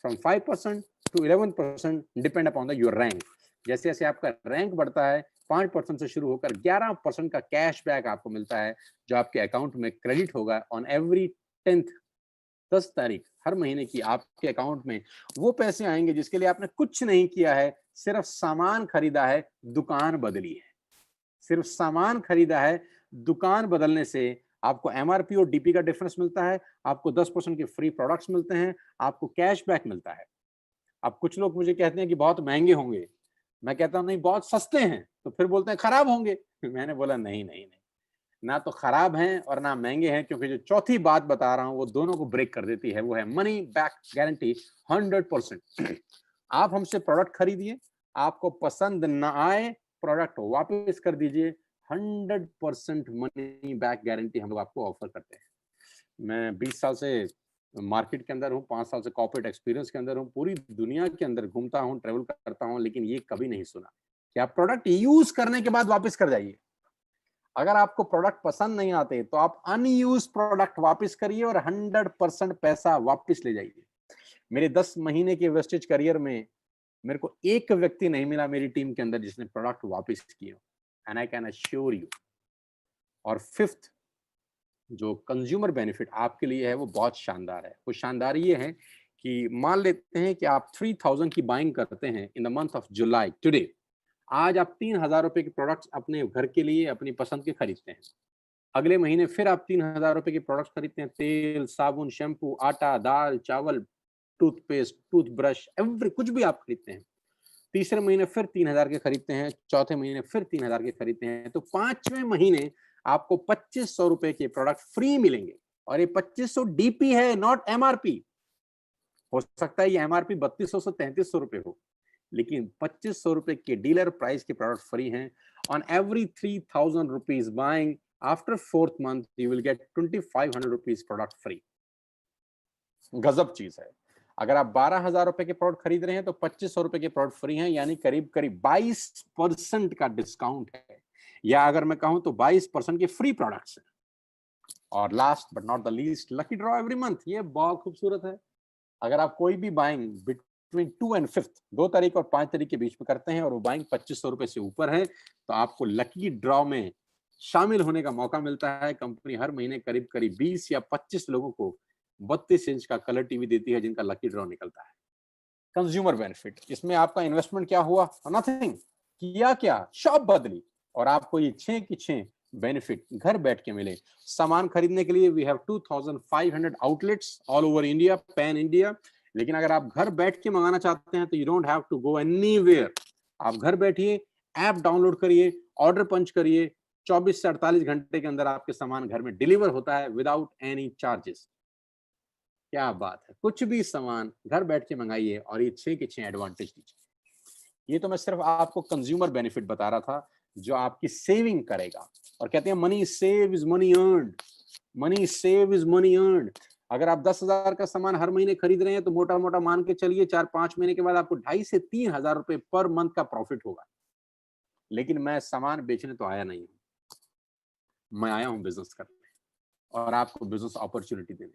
from 5% to 11%, depend upon the your rank. जैसे जैसे आपका रैंक बढ़ता है, 5% से शुरू होकर 11% का कैश बैक आपको मिलता है, जो आपके अकाउंट में क्रेडिट होगा ऑन एवरी 10 तारीख हर महीने की। आपके अकाउंट में वो पैसे आएंगे जिसके लिए आपने कुछ नहीं किया है, सिर्फ सामान खरीदा है, दुकान बदली है। सिर्फ सामान खरीदा है, दुकान बदलने से आपको MRP और DP का डिफरेंस मिलता है, आपको 10% के फ्री प्रोडक्ट्स मिलते हैं, आपको कैशबैक मिलता है। अब कुछ लोग मुझे कहते हैं कि बहुत महंगे होंगे, मैं कहता हूं नहीं, बहुत सस्ते हैं, तो फिर बोलते हैं खराब होंगे। मैंने बोला नहीं नहीं नहीं, ना तो खराब हैं और ना महंगे हैं, क्योंकि जो चौथी बात बता रहा हूं वो दोनों को ब्रेक कर देती है, वो है मनी बैक गारंटी 100%। आप हमसे प्रोडक्ट खरीदिए, आपको पसंद ना आए प्रोडक्ट वापस कर दीजिए, 100% मनी बैक गारंटी हम लोग आपको ऑफर करते हैं। मैं 20 साल से मार्केट के अंदर हूँ, 5 साल से कॉर्पोरेट एक्सपीरियंस के अंदर हूँ, पूरी दुनिया के अंदर घूमता हूँ, ट्रैवल करता हूँ, लेकिन ये कभी नहीं सुना कि आप प्रोडक्ट यूज करने के बाद वापस कर जाइए। अगर आपको प्रोडक्ट पसंद नहीं आते तो आप अनयूज प्रोडक्ट वापस करिए और 100% पैसा वापस ले जाइए। मेरे 10 महीने के वेस्टेज करियर में मेरे को एक व्यक्ति नहीं मिला मेरी टीम के अंदर जिसने प्रोडक्ट वापस किए, and I can assure you. और फिफ्थ जो कंज्यूमर बेनिफिट आपके लिए है वो बहुत शानदार है। वो शानदार ये है कि मान लेते हैं कि आप 3000 की बाइंग करते हैं in the month of July today. आज आप 3000 रुपए के प्रोडक्ट्स अपने घर के लिए अपनी पसंद के खरीदते हैं। अगले महीने फिर आप 3000 रुपए के प्रोडक्ट्स खरीदते हैं, तेल, साबुन, शैम्पू, आटा, दाल, चावल, टूथपेस्ट, टूथब्रश, एवरी कुछ भी आप खरीदते हैं। तीसरे महीने फिर 3000 के खरीदते हैं, चौथे महीने फिर 3000 के खरीदते हैं, तो पांचवें महीने आपको 2500 रुपए के प्रोडक्ट फ्री मिलेंगे। और ये 2500 डीपी है, नॉट एमआरपी। हो सकता है ये एमआरपी 3200 से 3300 रुपए हो, लेकिन 2500 रुपए के डीलर प्राइस के प्रोडक्ट फ्री हैं। On every 3000 rupees buying after fourth month you will get 2500 rupees product free. गजब चीज है। अगर आप 12,000 रुपए के प्रोडक्ट खरीद रहे हैं तो 2500 रुपए के प्रोडक्ट फ्री हैं, यानी करीब करीब 22% का डिस्काउंट है, या अगर मैं कहूं तो 22% के फ्री प्रोडक्ट्स हैं। और last but not the least, lucky draw every month. ये बहुत खूबसूरत है। अगर आप कोई भी बाइंग बिटवीन 2 एंड 5th, 2 तारीख और 5 तारीख के बीच में करते हैं और वो बाइंग 2500 रुपए से ऊपर है, तो आपको लकी ड्रॉ में शामिल होने का मौका मिलता है। कंपनी हर महीने करीब करीब 20 या 25 लोगों को 32 इंच का कलर टीवी देती है जिनका लकी ड्रॉ निकलता है। कंज्यूमर बेनिफिट, इसमें आपका इन्वेस्टमेंट क्या हुआ? नथिंग। किया क्या? शॉप बदली और आपको ये 6 की 6 बेनिफिट घर बैठ के मिले। सामान खरीदने के लिए we have 2500 outlets all over India, pan India. लेकिन अगर आप घर बैठ के मंगाना चाहते हैं तो you don't have to go anywhere. आप घर बैठिए, ऐप डाउनलोड करिए, ऑर्डर पंच करिए, 24 से 48 घंटे के अंदर आपके सामान घर में डिलीवर होता है विदाउट एनी चार्जेस। क्या बात है, कुछ भी सामान घर बैठ के मंगाइए और ये 6 के 6 एडवांटेज दीजिए। ये तो मैं सिर्फ आपको कंज्यूमर बेनिफिट बता रहा था जो आपकी सेविंग करेगा। और कहते हैं money save is money earned, money save is money earned. अगर आप 10,000 का सामान हर महीने खरीद रहे हैं तो मोटा मोटा मान के चलिए 4-5 महीने के बाद आपको 2,500 से 3,000 रुपए पर मंथ का प्रॉफिट होगा। लेकिन मैं सामान बेचने तो आया नहीं हूं, मैं आया हूं बिजनेस करने और आपको बिजनेस अपॉर्चुनिटी देने।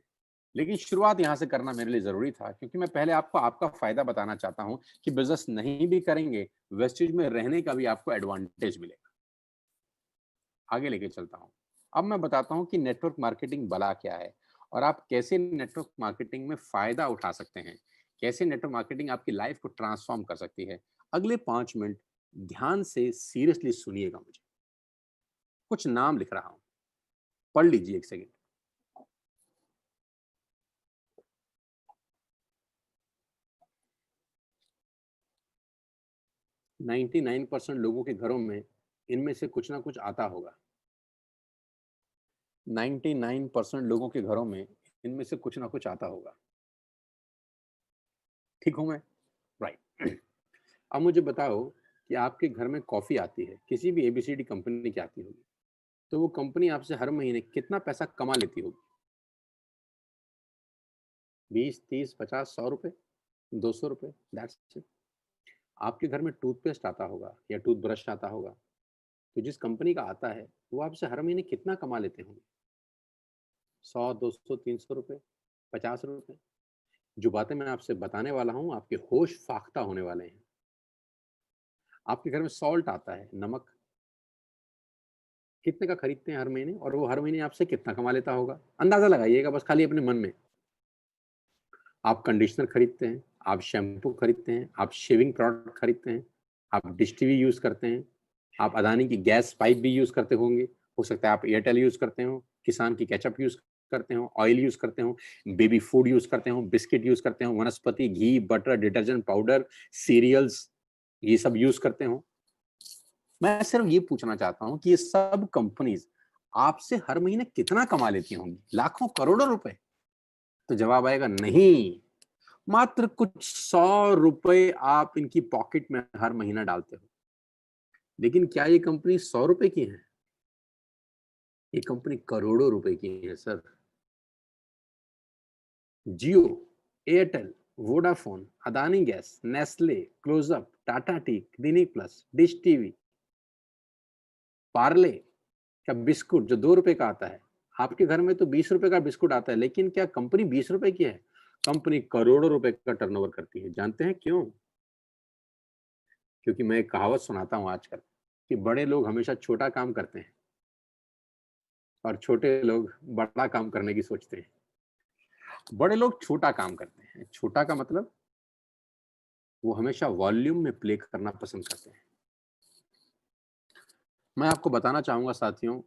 लेकिन शुरुआत यहाँ से करना मेरे लिए जरूरी था, क्योंकि मैं पहले आपको आपका फायदा बताना चाहता हूँ कि बिजनेस नहीं भी करेंगे, वेस्टेज में रहने का भी आपको एडवांटेज मिलेगा। आगे लेके चलता हूँ। अब मैं बताता हूँ कि नेटवर्क मार्केटिंग भला क्या है और आप कैसे नेटवर्क मार्केटिंग में फायदा उठा सकते हैं, कैसे नेटवर्क मार्केटिंग आपकी लाइफ को ट्रांसफॉर्म कर सकती है। अगले 5 मिनट ध्यान से सीरियसली सुनिएगा। मुझे कुछ नाम लिख रहा हूँ, पढ़ लीजिए एक सेकेंड। 99% लोगों के घरों में इनमें से कुछ ना कुछ आता होगा। 99% लोगों के घरों में इनमें से कुछ ना कुछ आता होगा। ठीक हूं मैं? राइट। अब मुझे बताओ कि आपके घर में कॉफी आती है, किसी भी एबीसीडी कंपनी की आती होगी, तो वो कंपनी आपसे हर महीने कितना पैसा कमा लेती होगी? 20, 30, 50, 100 रुपए, 200 रुपए, दैट्स इट। आपके घर में टूथपेस्ट आता होगा या टूथब्रश आता होगा, तो जिस कंपनी का आता है वो आपसे हर महीने कितना कमा लेते होंगे? 100, 200, 300 रुपए, 50 रुपए। जो बातें मैं आपसे बताने वाला हूँ आपके होश फाख्ता होने वाले हैं। आपके घर में सॉल्ट आता है, नमक, कितने का खरीदते हैं हर महीने और वो हर महीने आपसे कितना कमा लेता होगा? अंदाजा लगाइएगा बस खाली अपने मन में। आप कंडीशनर खरीदते हैं, आप शैम्पू खरीदते हैं, आप शेविंग प्रोडक्ट खरीदते हैं, आप डिश टीवी यूज करते हैं, आप अदानी की गैस पाइप भी यूज करते होंगे, हो सकता है आप एयरटेल यूज करते हो, किसान की केचप यूज करते हो, ऑयल यूज करते हो, बेबी फूड यूज करते हो, बिस्किट यूज करते हो, वनस्पति घी, बटर, डिटर्जेंट पाउडर, सीरियल्स, ये सब यूज करते हो। मैं सिर्फ ये पूछना चाहता हूँ कि ये सब कंपनीज आपसे हर महीने कितना कमा लेती होंगी? लाखों करोड़ों रुपए? तो जवाब आएगा नहीं, मात्र कुछ 100 रुपए आप इनकी पॉकेट में हर महीना डालते हो। लेकिन क्या ये कंपनी 100 रुपए की है? ये कंपनी करोड़ों रुपए की है sir. Jio, Airtel, Vodafone, Adani gas, Nestle, Closeup, Tata tea, Clinic plus, Dish TV, Parle का बिस्कुट जो 2 रुपए का आता है। आपके घर में तो 20 रुपए का बिस्कुट आता है, लेकिन क्या कंपनी 20 रुपए की है? कंपनी करोड़ों रुपए का टर्नओवर करती है। जानते हैं क्यों? क्योंकि मैं एक कहावत सुनाता हूँ आजकल कि बड़े लोग हमेशा छोटा काम करते हैं और छोटे लोग बड़ा काम करने की सोचते हैं। बड़े लोग छोटा काम करते हैं। छोटा का मतलब वो हमेशा वॉल्यूम में प्ले करना पसंद करते हैं। मैं आपको बताना चाहूँगा साथियों,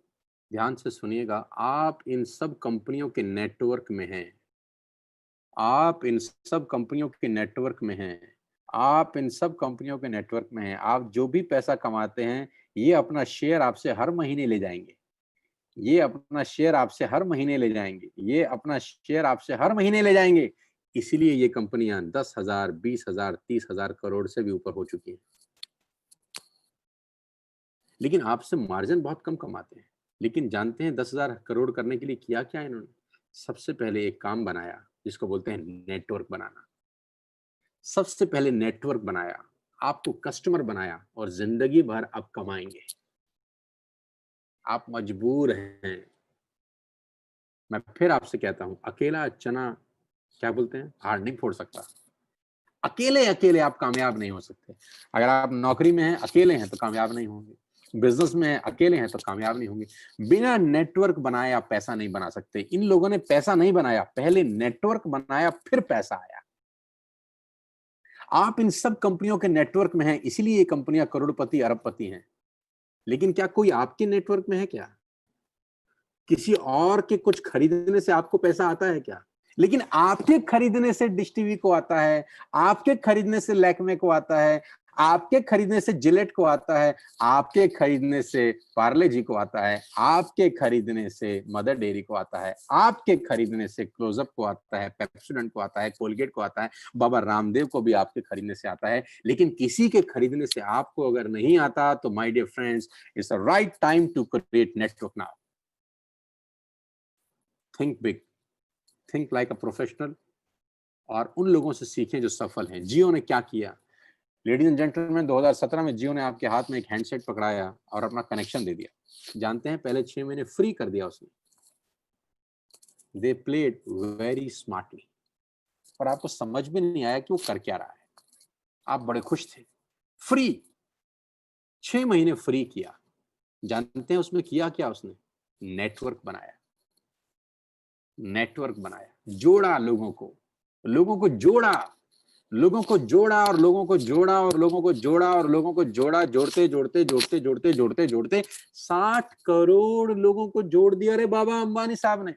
ध्यान से सुनिएगा, आप इन सब कंपनियों के नेटवर्क में हैं। आप इन सब कंपनियों के नेटवर्क में हैं। आप इन सब कंपनियों के नेटवर्क में हैं। आप जो भी पैसा कमाते हैं, ये अपना शेयर आपसे हर महीने ले जाएँगे। ये अपना शेयर आपसे हर महीने ले जाएँगे। ये अपना शेयर आपसे हर महीने ले जाएँगे। इसीलिए ये कंपनियाँ 10,000, 20,000, 30,000 करोड़ से भी ऊपर हो चुकी हैं। लेकिन आपसे मार्जिन बहुत कम कमाते हैं। लेकिन जानते हैं 10,000 करोड़ करने के लिए किया क्या इन्होंने? सबसे पहले एक काम बनाया, जिसको बोलते हैं नेटवर्क बनाना। सबसे पहले नेटवर्क बनाया, आपको कस्टमर बनाया और ज़िंदगी भर आप कमाएँगे। आप मजबूर हैं। मैं फिर आपसे कहता हूँ, अकेला चना क्या बोलते हैं? भार नहीं फोड़ सकता। अकेले-अकेले आप कामयाब नहीं हो सकते। अगर आप नौकरी में हैं, अकेले हैं तो कामयाब नहीं होंगे। बिज़नेस में हैं, अकेले हैं तो कामयाब नहीं होंगे। बिना नेटवर्क बनाए आप पैसा नहीं बना सकते। इन लोगों ने पैसा नहीं बनाया, पहले नेटवर्क बनाया फिर पैसा आया। आप इन सब कंपनियों के नेटवर्क में हैं, इसीलिए ये कंपनियाँ करोड़पति, अरबपति हैं। लेकिन क्या कोई आपके नेटवर्क में है क्या? किसी और के कुछ खरीदने से आपको पैसा आता है क्या? लेकिन आपके खरीदने से डिश टीवी को आता है, आपके खरीदने से लैक्मे को आता है, आपके खरीदने से जिलेट को आता है, आपके खरीदने से पार्ले जी को आता है, आपके खरीदने से मदर डेयरी को आता है, आपके खरीदने से क्लोजअप को आता है, पेप्सोडेंट को आता है, कोलगेट को आता है, बाबा रामदेव को भी आपके खरीदने से आता है। लेकिन किसी के खरीदने से आपको अगर नहीं आता, तो my dear friends, it's the right time to create network now. Think big, think like a professional और उन लोगों से सीखें जो सफल हैं। जियो ने क्या किया? लेडीज एंड जेंटलमैन, 2017 में जियो ने आपके हाथ में एक हैंडसेट पकड़ाया और अपना कनेक्शन दे दिया। जानते हैं पहले 6 महीने फ्री कर दिया उसने। They played very smartly. पर आपको समझ में नहीं आया कि वो कर क्या रहा है। आप बड़े खुश थे। फ्री, 6 महीने फ्री किया। जानते हैं उसमें किया क्या उसने? नेटवर्क बनाया। नेटवर्क बनाया, जोड़ा लोगों को, लोगों को जोड़ा, लोगों को जोड़ा और लोगों को जोड़ा और लोगों को जोड़ा और लोगों को जोड़ा, जोड़ते जोड़ते जोड़ते जोड़ते जोड़ते जोड़ते 60 करोड़ लोगों को जोड़ दिया रे बाबा अंबानी साहब ने।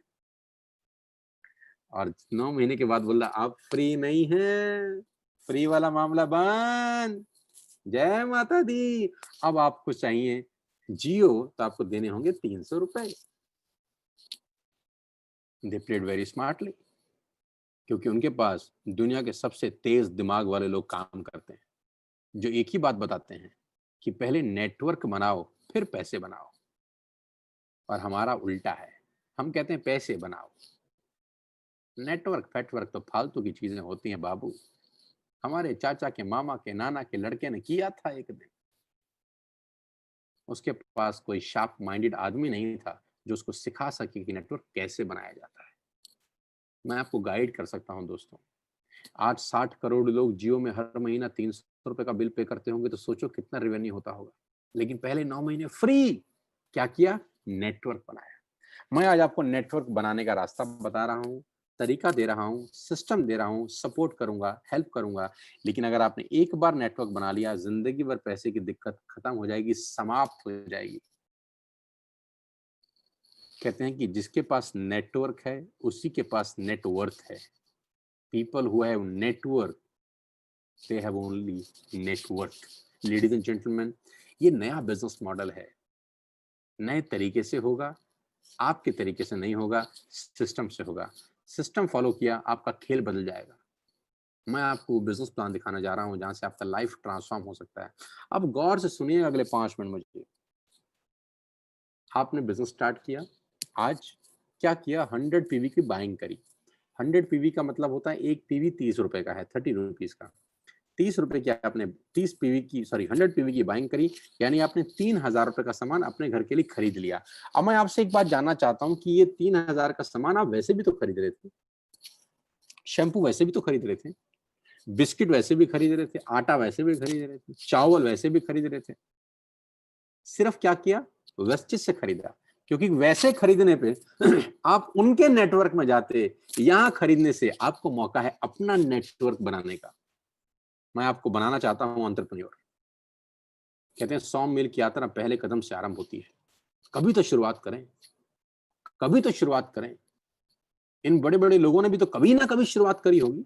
और 9 महीने के बाद बोला आप फ्री नहीं है, फ्री वाला मामला बंद। जय माता दी। अब आपको चाहिए जियो तो आपको देने होंगे 300 रुपए। दे प्लेड वेरी स्मार्टली, क्योंकि उनके पास दुनिया के सबसे तेज दिमाग वाले लोग काम करते हैं, जो एक ही बात बताते हैं कि पहले नेटवर्क बनाओ फिर पैसे बनाओ। और हमारा उल्टा है, हम कहते हैं पैसे बनाओ। नेटवर्क फेटवर्क तो फालतू की चीजें होती हैं बाबू। हमारे चाचा के, मामा के, नाना के लड़के ने किया था एक दिन। उसके पास कोई शार्प माइंडेड आदमी नहीं था जो उसको सिखा सके कि नेटवर्क कैसे बनाया जाता है। मैं आपको गाइड कर सकता हूं दोस्तों। आज 60 करोड़ लोग जियो में हर महीना 300 रुपए का बिल पे करते होंगे, तो सोचो कितना रेवेन्यू होता होगा। लेकिन पहले 9 महीने फ्री। क्या किया? नेटवर्क बनाया। मैं आज आपको नेटवर्क बनाने का रास्ता बता रहा हूँ, तरीका दे रहा हूँ, सिस्टम दे रहा हूँ, सपोर्ट करूंगा, हेल्प करूंगा। लेकिन अगर आपने एक बार नेटवर्क बना लिया, जिंदगी भर पैसे की दिक्कत खत्म हो जाएगी, समाप्त हो जाएगी। कहते हैं कि जिसके पास नेटवर्क है उसी के पास नेटवर्थ है। People who have network, they have only network. Ladies and gentleman, ये नया बिजनेस मॉडल है, नए तरीके से होगा, आपके तरीके से नहीं होगा, सिस्टम से होगा। सिस्टम फॉलो किया, आपका खेल बदल जाएगा। मैं आपको बिजनेस प्लान दिखाने जा रहा हूं जहां से आपका लाइफ ट्रांसफॉर्म हो सकता है। अब गौर से सुनिए अगले 5 मिनट मुझे। आपने बिजनेस स्टार्ट किया, आज क्या किया? 100 पीवी की बाइंग करी। 100 पीवी का मतलब होता है एक पीवी 30 रुपए का है, 30 रुपीज का। 30 रुपए की आपने 30 पीवी की, सॉरी 100 पीवी की बाइंग करी, यानी आपने 3000 रुपए का सामान अपने घर के लिए खरीद लिया। अब मैं आपसे एक बात जानना चाहता हूं कि ये 3000 का सामान आप वैसे भी तो खरीद रहे थे, शैम्पू वैसे भी तो खरीद रहे थे, बिस्किट वैसे भी खरीद रहे थे, आटा वैसे भी खरीद रहे थे, चावल वैसे भी खरीद रहे थे। सिर्फ क्या किया, वेस्टेज से खरीदा, क्योंकि वैसे खरीदने पे आप उनके नेटवर्क में जाते, यहां खरीदने से आपको मौका है अपना नेटवर्क बनाने का। मैं आपको बनाना चाहता हूं एंटरप्रेन्योर। कहते हैं 100 मील की यात्रा पहले कदम से आरंभ होती है। कभी तो शुरुआत करें, कभी तो शुरुआत करें। इन बड़े बड़े लोगों ने भी तो कभी ना कभी शुरुआत करी होगी।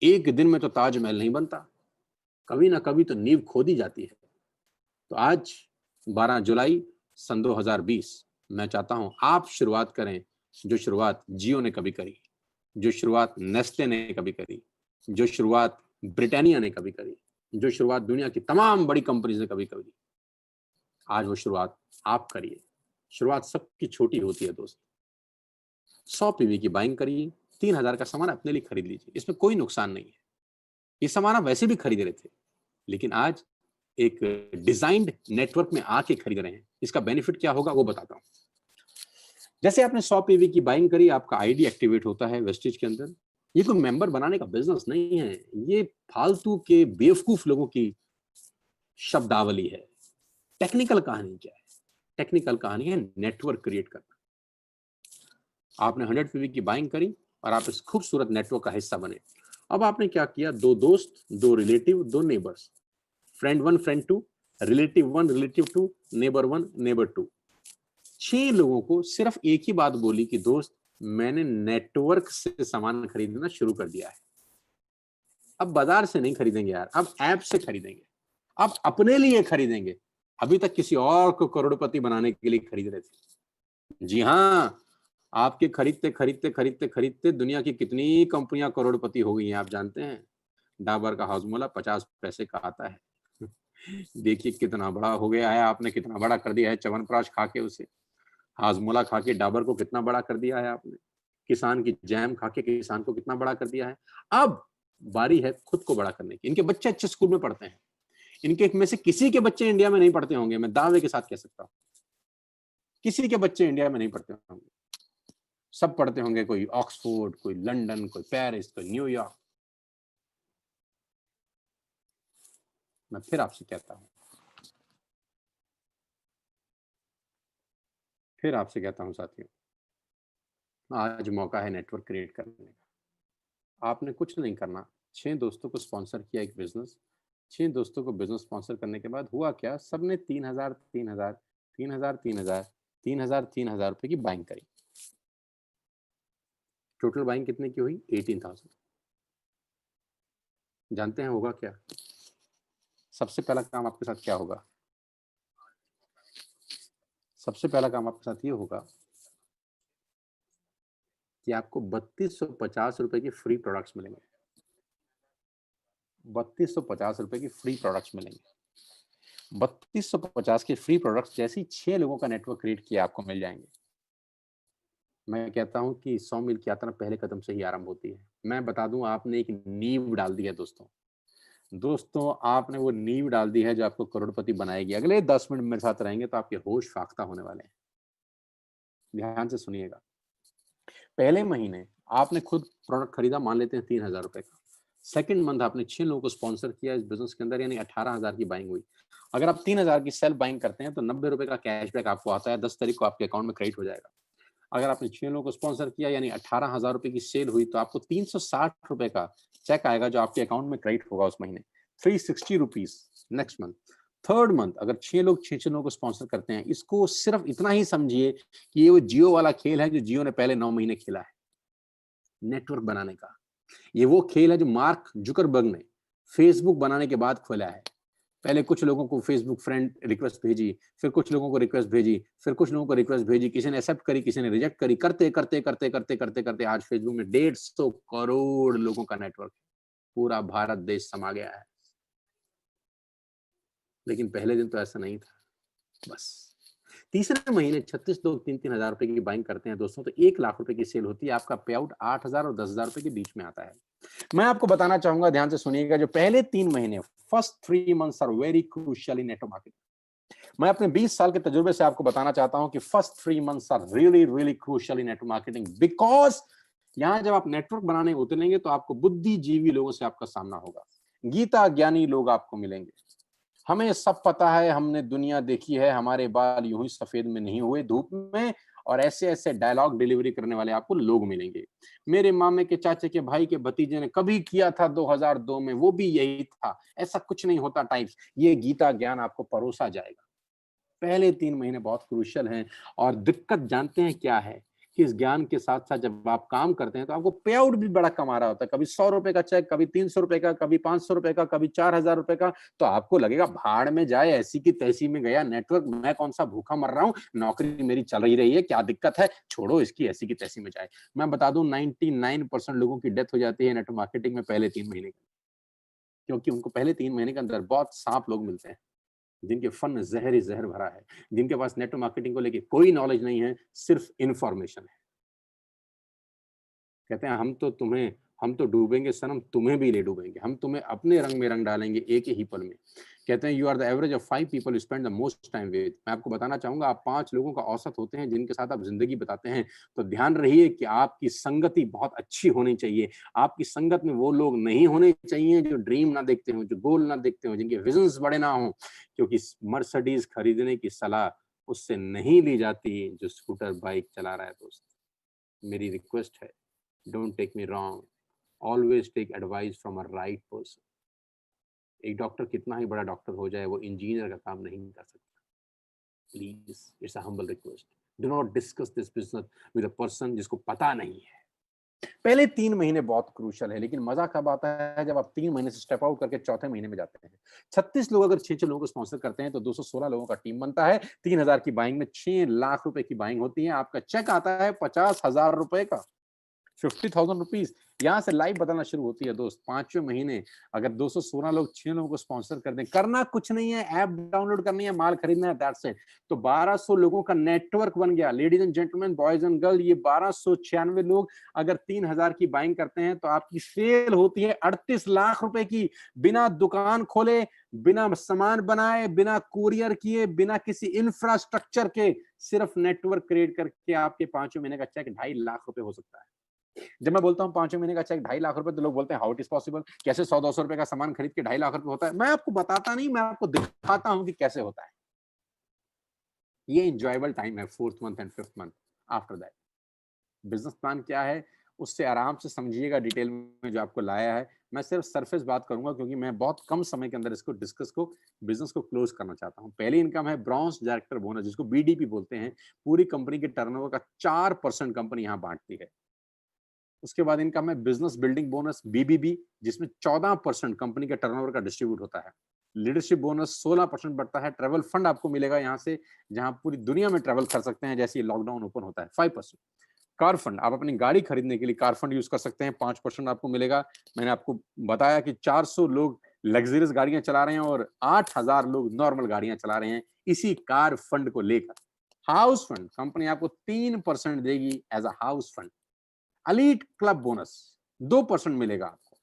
एक दिन में तो ताजमहल नहीं बनता, कभी ना कभी तो नींव खोदी जाती है। तो आज 12 जुलाई सन 2020 मैं चाहता हूं आप शुरुआत करें, जो शुरुआत जियो ने कभी करी, जो शुरुआत नेस्ले ने कभी करी, जो शुरुआत ब्रिटानिया ने कभी करी, जो शुरुआत दुनिया की तमाम बड़ी कंपनीज ने कभी करी। आज वो शुरुआत आप करिए। शुरुआत सबकी छोटी होती है दोस्त। 100 पीवी की बाइंग करिए, 3000 का सामान अपने लिए खरीद लीजिए, इसमें कोई नुकसान नहीं है। ये सामान आप वैसे भी खरीद रहे थे, लेकिन आज एक डिजाइंड नेटवर्क में आके खरीद रहे हैं। इसका बेनिफिट क्या होगा वो बताता हूं। जैसे आपने 100 पीवी की बाइंग करी, आपका आईडी एक्टिवेट होता है वेस्टेज के अंदर। ये कोई मेंबर बनाने का बिजनेस नहीं है, ये फालतू के बेवकूफ लोगों की शब्दावली है। टेक्निकल कहानी क्या है? टेक्निकल कहानी है नेटवर्क क्रिएट करना। आपने 100 पीवी की बाइंग करी और आप इस खूबसूरत नेटवर्क का हिस्सा बने। अब आपने क्या किया, दो दोस्त, दो रिलेटिव, दो neighbours, friend one, friend two, relative one, relative two, neighbour one, neighbour two, 6 लोगों को सिर्फ एक ही बात बोली कि दोस्त मैंने नेटवर्क से सामान खरीदना शुरू कर दिया है। अब बाजार से नहीं खरीदेंगे यार, अब ऐप से खरीदेंगे, अब अपने लिए खरीदेंगे। अभी तक किसी और को करोड़पति बनाने के लिए खरीद रहे थे। जी हाँ, आपके खरीदते खरीदते खरीदते खरीदते दुनिया की कितनी कंपनियां करोड़पति हो गई हैं आप जानते हैं? डाबर का हाउसमोला 50 पैसे का आता है। देखिए कितना बड़ा हो गया है, आपने कितना बड़ा कर दिया है च्यवनप्राश खा के उसे। हाजमोला खा के डाबर को कितना बड़ा कर दिया है आपने। किसान की जैम खा के किसान को कितना बड़ा कर दिया है। अब बारी है खुद को बड़ा करने की। इनके बच्चे अच्छे स्कूल में पढ़ते हैं, इनके में से किसी के बच्चे इंडिया में नहीं पढ़ते होंगे, मैं दावे के साथ कह सकता हूं किसी के बच्चे इंडिया में नहीं पढ़ते होंगे। सब पढ़ते होंगे, कोई ऑक्सफोर्ड, कोई लंदन, कोई पेरिस, कोई न्यूयॉर्क। मैं फिर आपसे कहता हूं, फिर आपसे कहता हूं साथियों, आज मौका है नेटवर्क क्रिएट करने का। आपने कुछ नहीं करना, 6 दोस्तों को स्पॉन्सर किया एक बिजनेस। 6 दोस्तों को बिजनेस स्पॉन्सर करने के बाद हुआ क्या, सबने 3000 3000 3000 3000 3000 3000 रुपए की बाइंग करी। टोटल बाइंग कितने की हुई, 18,000। जानते हैं होगा क्या? सबसे पहला काम आपके साथ क्या होगा? सबसे पहला काम आपके साथ ये होगा कि आपको 3250 रुपए की फ्री प्रोडक्ट्स मिलेंगे। 3250 रुपए की फ्री प्रोडक्ट्स मिलेंगे। 3250 के फ्री प्रोडक्ट्स जैसे ही 6 लोगों का नेटवर्क क्रिएट किया आपको मिल जाएंगे। मैं कहता हूं कि 100 मील की यात्रा पहले कदम से ही आरंभ होती है। मैं बता दूं, आपने एक नींव डाल दी है दोस्तों। दोस्तों आपने वो नींव डाल दी है जो आपको करोड़पति बनाएगी। अगले 10 मिनट मेरे साथ रहेंगे तो आपके होश फाख्ता होने वाले हैं। ध्यान से सुनिएगा। पहले महीने आपने खुद प्रोडक्ट खरीदा, मान लेते हैं 3000 रुपए का। सेकंड मंथ आपने 6 लोगों को स्पॉन्सर किया इस बिजनेस के अंदर, यानी 18,000 की बाइंग हुई। अगर आप 3000 की सेल्फ बाइंग करते हैं तो 90 रुपए का कैशबैक आपको आता है, 10 तारीख को आपके अकाउंट में क्रेडिट हो जाएगा। अगर आपने 6 लोगों को स्पॉन्सर किया यानी 18,000 रुपए की सेल हुई तो आपको 360 रुपए का चेक आएगा जो आपके अकाउंट में क्रेडिट होगा उस महीने। 360 rupees next month. Third month अगर 6 लोग 6 लोगों को स्पॉन्सर करते हैं, इसको सिर्फ इतना ही समझिए कि ये वो जियो वाला खेल है जो जियो ने पहले 9 महीने खेला है, नेटवर्क बनाने का। ये वो खेल है जो मार्क जुकरबर्ग ने फेसबुक बनाने के बाद खोला है। पहले कुछ लोगों को फेसबुक फ्रेंड रिक्वेस्ट भेजी, फिर कुछ लोगों को रिक्वेस्ट भेजी, फिर कुछ लोगों को रिक्वेस्ट भेजी, किसी ने एक्सेप्ट करी, किसी ने रिजेक्ट करी, करते करते करते करते करते करते आज फेसबुक में 150 करोड़ लोगों का नेटवर्क है। पूरा भारत देश समा गया है। लेकिन पहले दिन तो ऐसा नहीं था। बस तीसरे महीने 36 लोग 3-3 हजार रुपए की बाइंग करते हैं दोस्तों, तो 1 लाख रुपए की सेल होती है। आपका पे आउट 8,000 और 10,000 रुपए के बीच में आता है। मैं आपको बताना चाहूंगा, ध्यान से सुनिएगा, जो पहले 3 महीने, first 3 months are very crucial in network marketing. मैं अपने 20 साल के तजुर्बे से आपको बताना चाहता हूं कि first 3 months are really really crucial in network marketing, because यहां जब आप नेटवर्क बनाने उतरेंगे तो आपको बुद्धिजीवी लोगों से आपका सामना होगा, गीता ज्ञानी लोग आपको मिलेंगे। हमें सब पता है, हमने दुनिया देखी है, हमारे बाल यूं ही सफेद में नहीं हुए धूप में, और ऐसे ऐसे डायलॉग डिलीवरी करने वाले आपको लोग मिलेंगे। मेरे मामे के चाचे के भाई के भतीजे ने कभी किया था 2002 में, वो भी यही था, ऐसा कुछ नहीं होता टाइप्स। ये गीता ज्ञान आपको परोसा जाएगा। पहले 3 महीने बहुत क्रूशियल हैं, और दिक्कत जानते हैं क्या है कि इस ज्ञान के साथ-साथ जब आप काम करते हैं तो आपको पे आउट भी बड़ा कम आ रहा होता है। कभी ₹100 का चेक, कभी ₹300 का, कभी ₹500 का, कभी ₹4,000 का। तो आपको लगेगा भाड़ में जाए, ऐसी की तैसी में गया नेटवर्क, मैं कौन-सा भूखा मर रहा हूँ, नौकरी मेरी चल ही रही है, क्या दिक्कत है? छोड़ो इसकी, ऐसी की तैसी में जाए। मैं बता दूं 99% लोगों की डेथ हो जाती है नेटवर्क मार्केटिंग में पहले 3 महीने, क्योंकि उनको पहले 3 महीने के अंदर बहुत सांप लोग मिलते हैं, जिनके फन में ज़हर ही ज़हर भरा है, जिनके पास नेटवर्क मार्केटिंग को लेके कोई नॉलेज नहीं है, सिर्फ इन्फॉर्मेशन है। कहते हैं हम तो डूबेंगे सनम, तुम्हें भी ले डूबेंगे, हम तुम्हें अपने रंग में रंग डालेंगे एक ही पल में। कहते हैं you are the average of 5 people you spend the most time with. मैं आपको बताना चाहूंगा, आप 5 लोगों का औसत होते हैं जिनके साथ आप जिंदगी बिताते हैं। तो ध्यान रहिए कि आपकी संगति बहुत अच्छी होनी चाहिए। आपकी संगत में वो लोग नहीं होने चाहिए जो ड्रीम ना देखते हो, जो गोल ना देखते हो, जिनके विजन्स बड़े ना हो, क्योंकि मर्सिडीज खरीदने की सलाह उससे नहीं ली जाती जो स्कूटर बाइक चला रहा है। दोस्त, मेरी रिक्वेस्ट है, don't take me wrong, always take advice from a right person. एक डॉक्टर कितना ही बड़ा डॉक्टर हो जाए, वो इंजीनियर का काम नहीं कर सकता। Please, it's a humble request, do not discuss this business with a person जिसको पता नहीं है। पहले 3 महीने बहुत क्रूशियल है, लेकिन मजा कब आता है जब आप 3 महीने से स्टेप आउट करके चौथे महीने में जाते हैं। 36 लोग अगर 6-6 लोगों को स्पॉन्सर करते हैं तो 216 लोगों का टीम बनता है। 3,000 की बाइंग में 6 लाख रुपए की बाइंग होती है। आपका चेक आता है 50,000 रुपए का, 50,000 रुपीज। यहाँ से लाइफ बदलना शुरू होती है दोस्त। 5वें महीने अगर 216 लोग 6 लोगों को स्पॉन्सर कर दें, करना कुछ नहीं है, ऐप डाउनलोड करनी है, माल खरीदना है, दैट्स इट। तो 1200 लोगों का नेटवर्क बन गया। Ladies and gentleman, boys and girl, ये 1296 लोग अगर 3,000 की बाइंग करते हैं तो आपकी सेल होती है 38 लाख रुपए की, बिना दुकान खोले, बिना सामान बनाए, बिना कुरियर किए, बिना किसी इंफ्रास्ट्रक्चर के, सिर्फ नेटवर्क क्रिएट करके आपके 5वें महीने का चेक 2.5 लाख रुपए हो सकता है। जब मैं बोलता हूँ 5वें महीने का चेक 2.5 लाख रुपए, तो लोग बोलते हैं हाउ इट इज पॉसिबल, कैसे 100-200 रुपए का सामान खरीद के 2.5 लाख रुपए होता है। मैं आपको बताता नहीं, मैं आपको दिखाता हूँ कि कैसे होता है। ये इंजॉयबल टाइम है, 4th month and 5th month. After that business plan क्या है, उससे आराम से समझिएगा डिटेल में जो आपको लाया है। मैं सिर्फ सरफेस बात करूंगा, क्योंकि मैं बहुत कम समय के अंदर इसको डिस्कस को, बिजनेस को क्लोज करना चाहता हूं। पहली इनकम है ब्रॉन्ज डायरेक्टर बोनस, जिसको बीडीपी बोलते हैं। पूरी कंपनी के टर्नओवर का 4% कंपनी यहां बांटती है। उसके बाद इनकम है बिजनेस बिल्डिंग बोनस, बीबीबी, जिसमें 14% कंपनी के टर्नओवर का डिस्ट्रीब्यूट होता है। लीडरशिप बोनस 16% बढ़ता है। ट्रैवल फंड आपको मिलेगा यहाँ से, जहां पूरी दुनिया में ट्रैवल कर सकते हैं, जैसे लॉकडाउन ओपन होता है, 5%। कार फंड, आप अपनी गाड़ी खरीदने के लिए कार फंड यूज कर सकते हैं, 5% आपको मिलेगा। मैंने आपको बताया कि 400 लोग लग्जरियस गाड़ियां चला रहे हैं और 8,000 लोग नॉर्मल गाड़ियां चला रहे हैं इसी कार फंड को लेकर। हाउस फंड, कंपनी आपको 3% देगी as a house fund. Elite club bonus 2% मिलेगा आपको।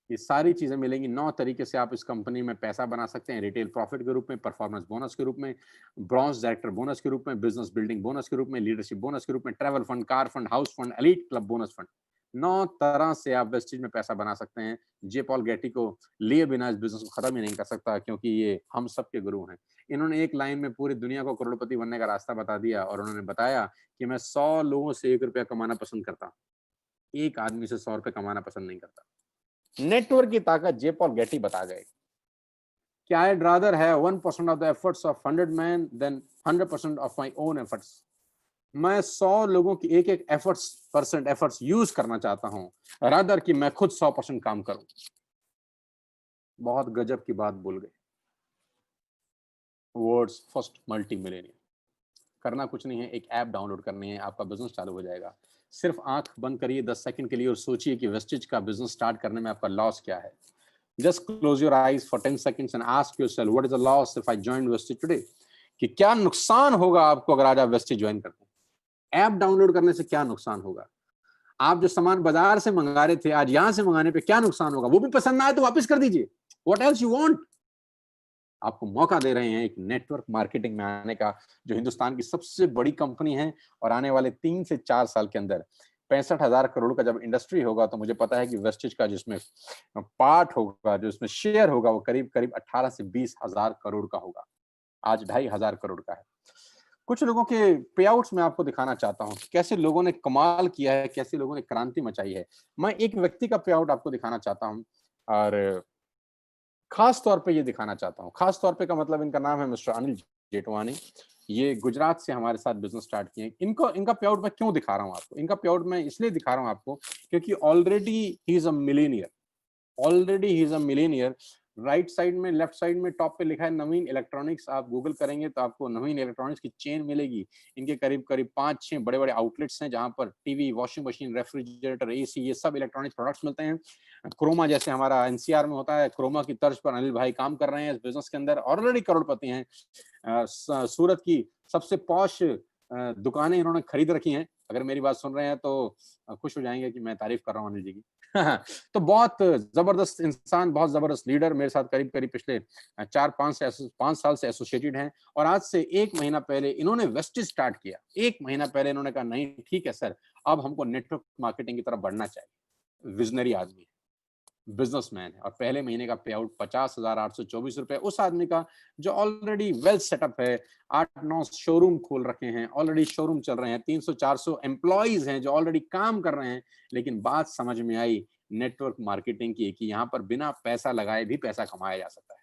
ये सारी चीजें मिलेंगी। 9 तरीके से आप इस कंपनी में पैसा बना सकते हैं, रिटेल प्रॉफिट के रूप में, परफॉर्मेंस बोनस के रूप में, ब्रॉन्ज डायरेक्टर बोनस के रूप में, बिजनेस बिल्डिंग बोनस के रूप में, लीडरशिप बोनस के रूप में, travel fund, car fund, house fund, elite club bonus fund. 9 तरह से आप वेस्टेज में पैसा बना सकते हैं। जे पॉल गेटी को लिए बिना इस बिजनेस को खत्म ही नहीं कर सकता, क्योंकि ये हम सबके गुरु हैं। इन्होंने एक लाइन में पूरी दुनिया को करोड़पति बनने का रास्ता बता दिया, और उन्होंने बताया कि मैं 100 लोगों से 1 रुपया कमाना पसंद करता हूं, एक आदमी से 100 रुपए कमाना पसंद नहीं करता। नेटवर्क की ताकत जे पॉल गेटी बता गए कि I'd rather have 1% of the efforts of 100 men than 100% of my own efforts। मैं 100 लोगों की एक एफर्ट्स यूज करना चाहता हूं, रादर कि मैं खुद 100% काम करूं। बहुत गजब की बात बोल गए। Words first multi Millionaire. करना कुछ नहीं है, एक ऐप डाउनलोड करनी है, आपका बिजनेस चालू हो जाएगा। सिर्फ आंख बंद करिए 10 सेकंड के लिए और सोचिए कि वेस्टेज का बिजनेस स्टार्ट करने में आपका लॉस क्या है। Just close your eyes for 10 seconds and ask yourself, what is the loss if I join Vestige today? कि क्या नुकसान होगा आपको अगर आज आप वेस्टेज ज्वाइन करते हैं। ऐप डाउनलोड करने से क्या नुकसान होगा, आप जो सामान बाजार से मंगा रहे थे आज यहां से मंगाने पे क्या नुकसान होगा, वो भी पसंद ना आए तो वापस कर दीजिए। What else you want. आपको मौका दे रहे हैं एक नेटवर्क मार्केटिंग में आने का, जो हिंदुस्तान की सबसे बड़ी कंपनी है, और आने वाले 3 से 4 साल के अंदर 65,000 करोड़ का जब इंडस्ट्री होगा तो मुझे पता है कि वेस्टेज का जिसमें पार्ट होगा, जो इसमें शेयर होगा, वो करीब करीब 18 से 20,000 करोड़ का होगा। आज 2,500 करोड़ का है। कुछ लोगों के पे आउट्स मैं आपको दिखाना चाहता हूं, कैसे लोगों ने कमाल किया है, कैसे लोगों ने क्रांति मचाई है। मैं एक व्यक्ति का पे आउट आपको दिखाना चाहता हूं, और खास तौर पे ये दिखाना चाहता हूँ। खास तौर पे का मतलब इनका नाम है मिस्टर अनिल जेठवानी। ये गुजरात से हमारे साथ बिज़नेस स्टार्ट किए हैं। इनको इनका पे आउट मैं क्यों दिखा रहा हूँ आपको? इनका पे आउट मैं इसलिए दिखा रहा हूँ आपको क्योंकि already he is a millionaire. Already he is a millionaire. Right side में, लेफ्ट साइड में टॉप पे लिखा है नवीन इलेक्ट्रॉनिक्स। आप गूगल करेंगे तो आपको नवीन इलेक्ट्रॉनिक्स की चेन मिलेगी। इनके करीब करीब 5-6 बड़े बड़े आउटलेट्स हैं जहां पर TV, washing machine, refrigerator, AC, ये सब इलेक्ट्रॉनिक्स प्रोडक्ट्स मिलते हैं। क्रोमा जैसे हमारा एनसीआर में होता है, क्रोमा की तर्ज पर अनिल भाई काम कर रहे हैं इस बिजनेस के अंदर, ऑलरेडी करोड़पति हैं। सूरत की सबसे पॉश दुकानें इन्होंने खरीद रखी हैं। अगर मेरी बात सुन रहे हैं तो खुश हो जाएंगे कि मैं तारीफ कर रहा हूँ अनिल जी की। तो बहुत जबरदस्त इंसान, बहुत जबरदस्त लीडर, मेरे साथ करीब करीब पिछले 4-5 साल से एसोसिएटेड हैं। और आज से 1 महीना पहले इन्होंने वेस्टेज स्टार्ट किया। 1 महीना पहले इन्होंने कहा नहीं ठीक है सर, अब हमको नेटवर्क मार्केटिंग की तरफ बढ़ना चाहिए। विजनरी आदमी है, बिजनेसमैन है, और पहले महीने का पे आउट 50,824 रुपए उस आदमी का जो ऑलरेडी वेल सेटअप है। 8-9 शोरूम खोल रखे हैं, ऑलरेडी शोरूम चल रहे हैं, 300-400 एम्प्लॉइज हैं जो ऑलरेडी काम कर रहे हैं। लेकिन बात समझ में आई नेटवर्क मार्केटिंग की कि यहाँ पर बिना पैसा लगाए भी पैसा कमाया जा सकता है।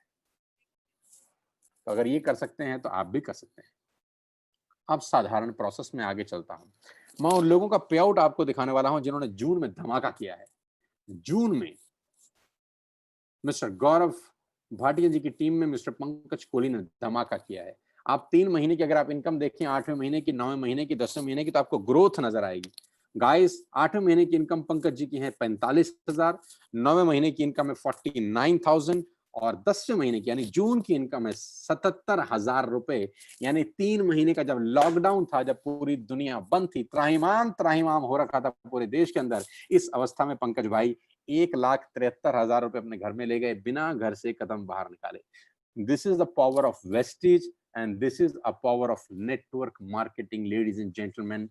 तो अगर ये कर सकते हैं तो आप भी कर सकते हैं। अब साधारण प्रोसेस में आगे चलता हूँ। मैं उन लोगों का पे आउट आपको दिखाने वाला हूं जिन्होंने जून में धमाका किया है। जून में मिस्टर गौरव भाटिया जी की टीम में मिस्टर पंकज कोहली ने धमाका किया है। आप 3 महीने की अगर आप इनकम देखें, 8वें महीने की, 9वें महीने की, 10वें महीने की, तो आपको ग्रोथ नजर आएगी। गाइस, 8वें महीने की इनकम पंकज जी की है 45,000, 9वें महीने की इनकम है 49,000, और 10वें महीने की यानी जून की इनकम है 77,000 रुपए। यानी 3 महीने का जब लॉकडाउन था, जब पूरी दुनिया बंद थी, त्राहिमाम त्राहिमाम हो रखा था पूरे देश के अंदर, इस अवस्था में पंकज भाई 1,73,000 रुपए अपने घर में ले गए बिना घर से कदम बाहर निकाले। This is the power of wastage and this is a power of network marketing, ladies and gentleman.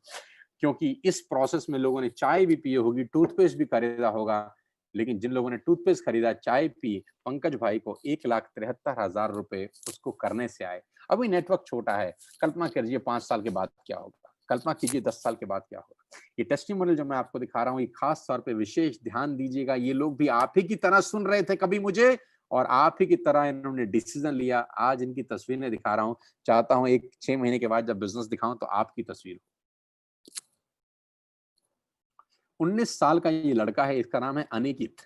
क्योंकि इस प्रोसेस में लोगों ने चाय भी पी होगी, टूथपेस्ट भी खरीदा होगा, लेकिन जिन लोगों ने टूथपेस्ट खरीदा, चाय पी, पंकज भाई को 1,73,000 रुपए उसको करने से आए। अभी नेटवर्क छोटा है, कल्पना कीजिए 5 साल के बाद क्या होगा, कल्पना कीजिए 10 साल के बाद क्या होगा। ये टेस्टिमोनियल जो मैं आपको दिखा रहा हूँ, ये खास तौर पे विशेष ध्यान दीजिएगा। ये लोग भी आप ही की तरह सुन रहे थे कभी मुझे, और आप ही की तरह इन्होंने डिसीजन लिया। आज इनकी तस्वीरें दिखा रहा हूँ, चाहता हूँ एक 6 महीने के बाद जब बिजनेस दिखाऊं तो आपकी तस्वीर हो। 19 साल का ये लड़का है, इसका नाम है Anikit.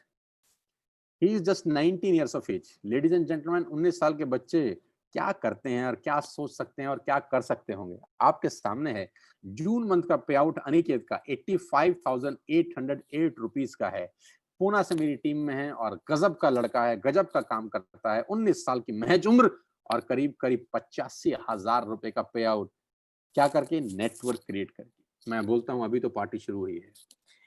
He is just 19 years of age. Ladies and gentleman, 19 साल के बच्चे क्या करते हैं और क्या सोच सकते हैं और क्या कर सकते होंगे, आपके सामने है। जून मंथ का पे आउट अनिकेत का 85,808 रुपीज का है। पूना से मेरी टीम में है और गजब का लड़का है, गजब का काम करता है। 19 साल की महज उम्र और करीब करीब 85,000 रुपए का पे आउट। क्या करके? नेटवर्क क्रिएट करके। मैं बोलता हूं अभी तो पार्टी शुरू हुई है।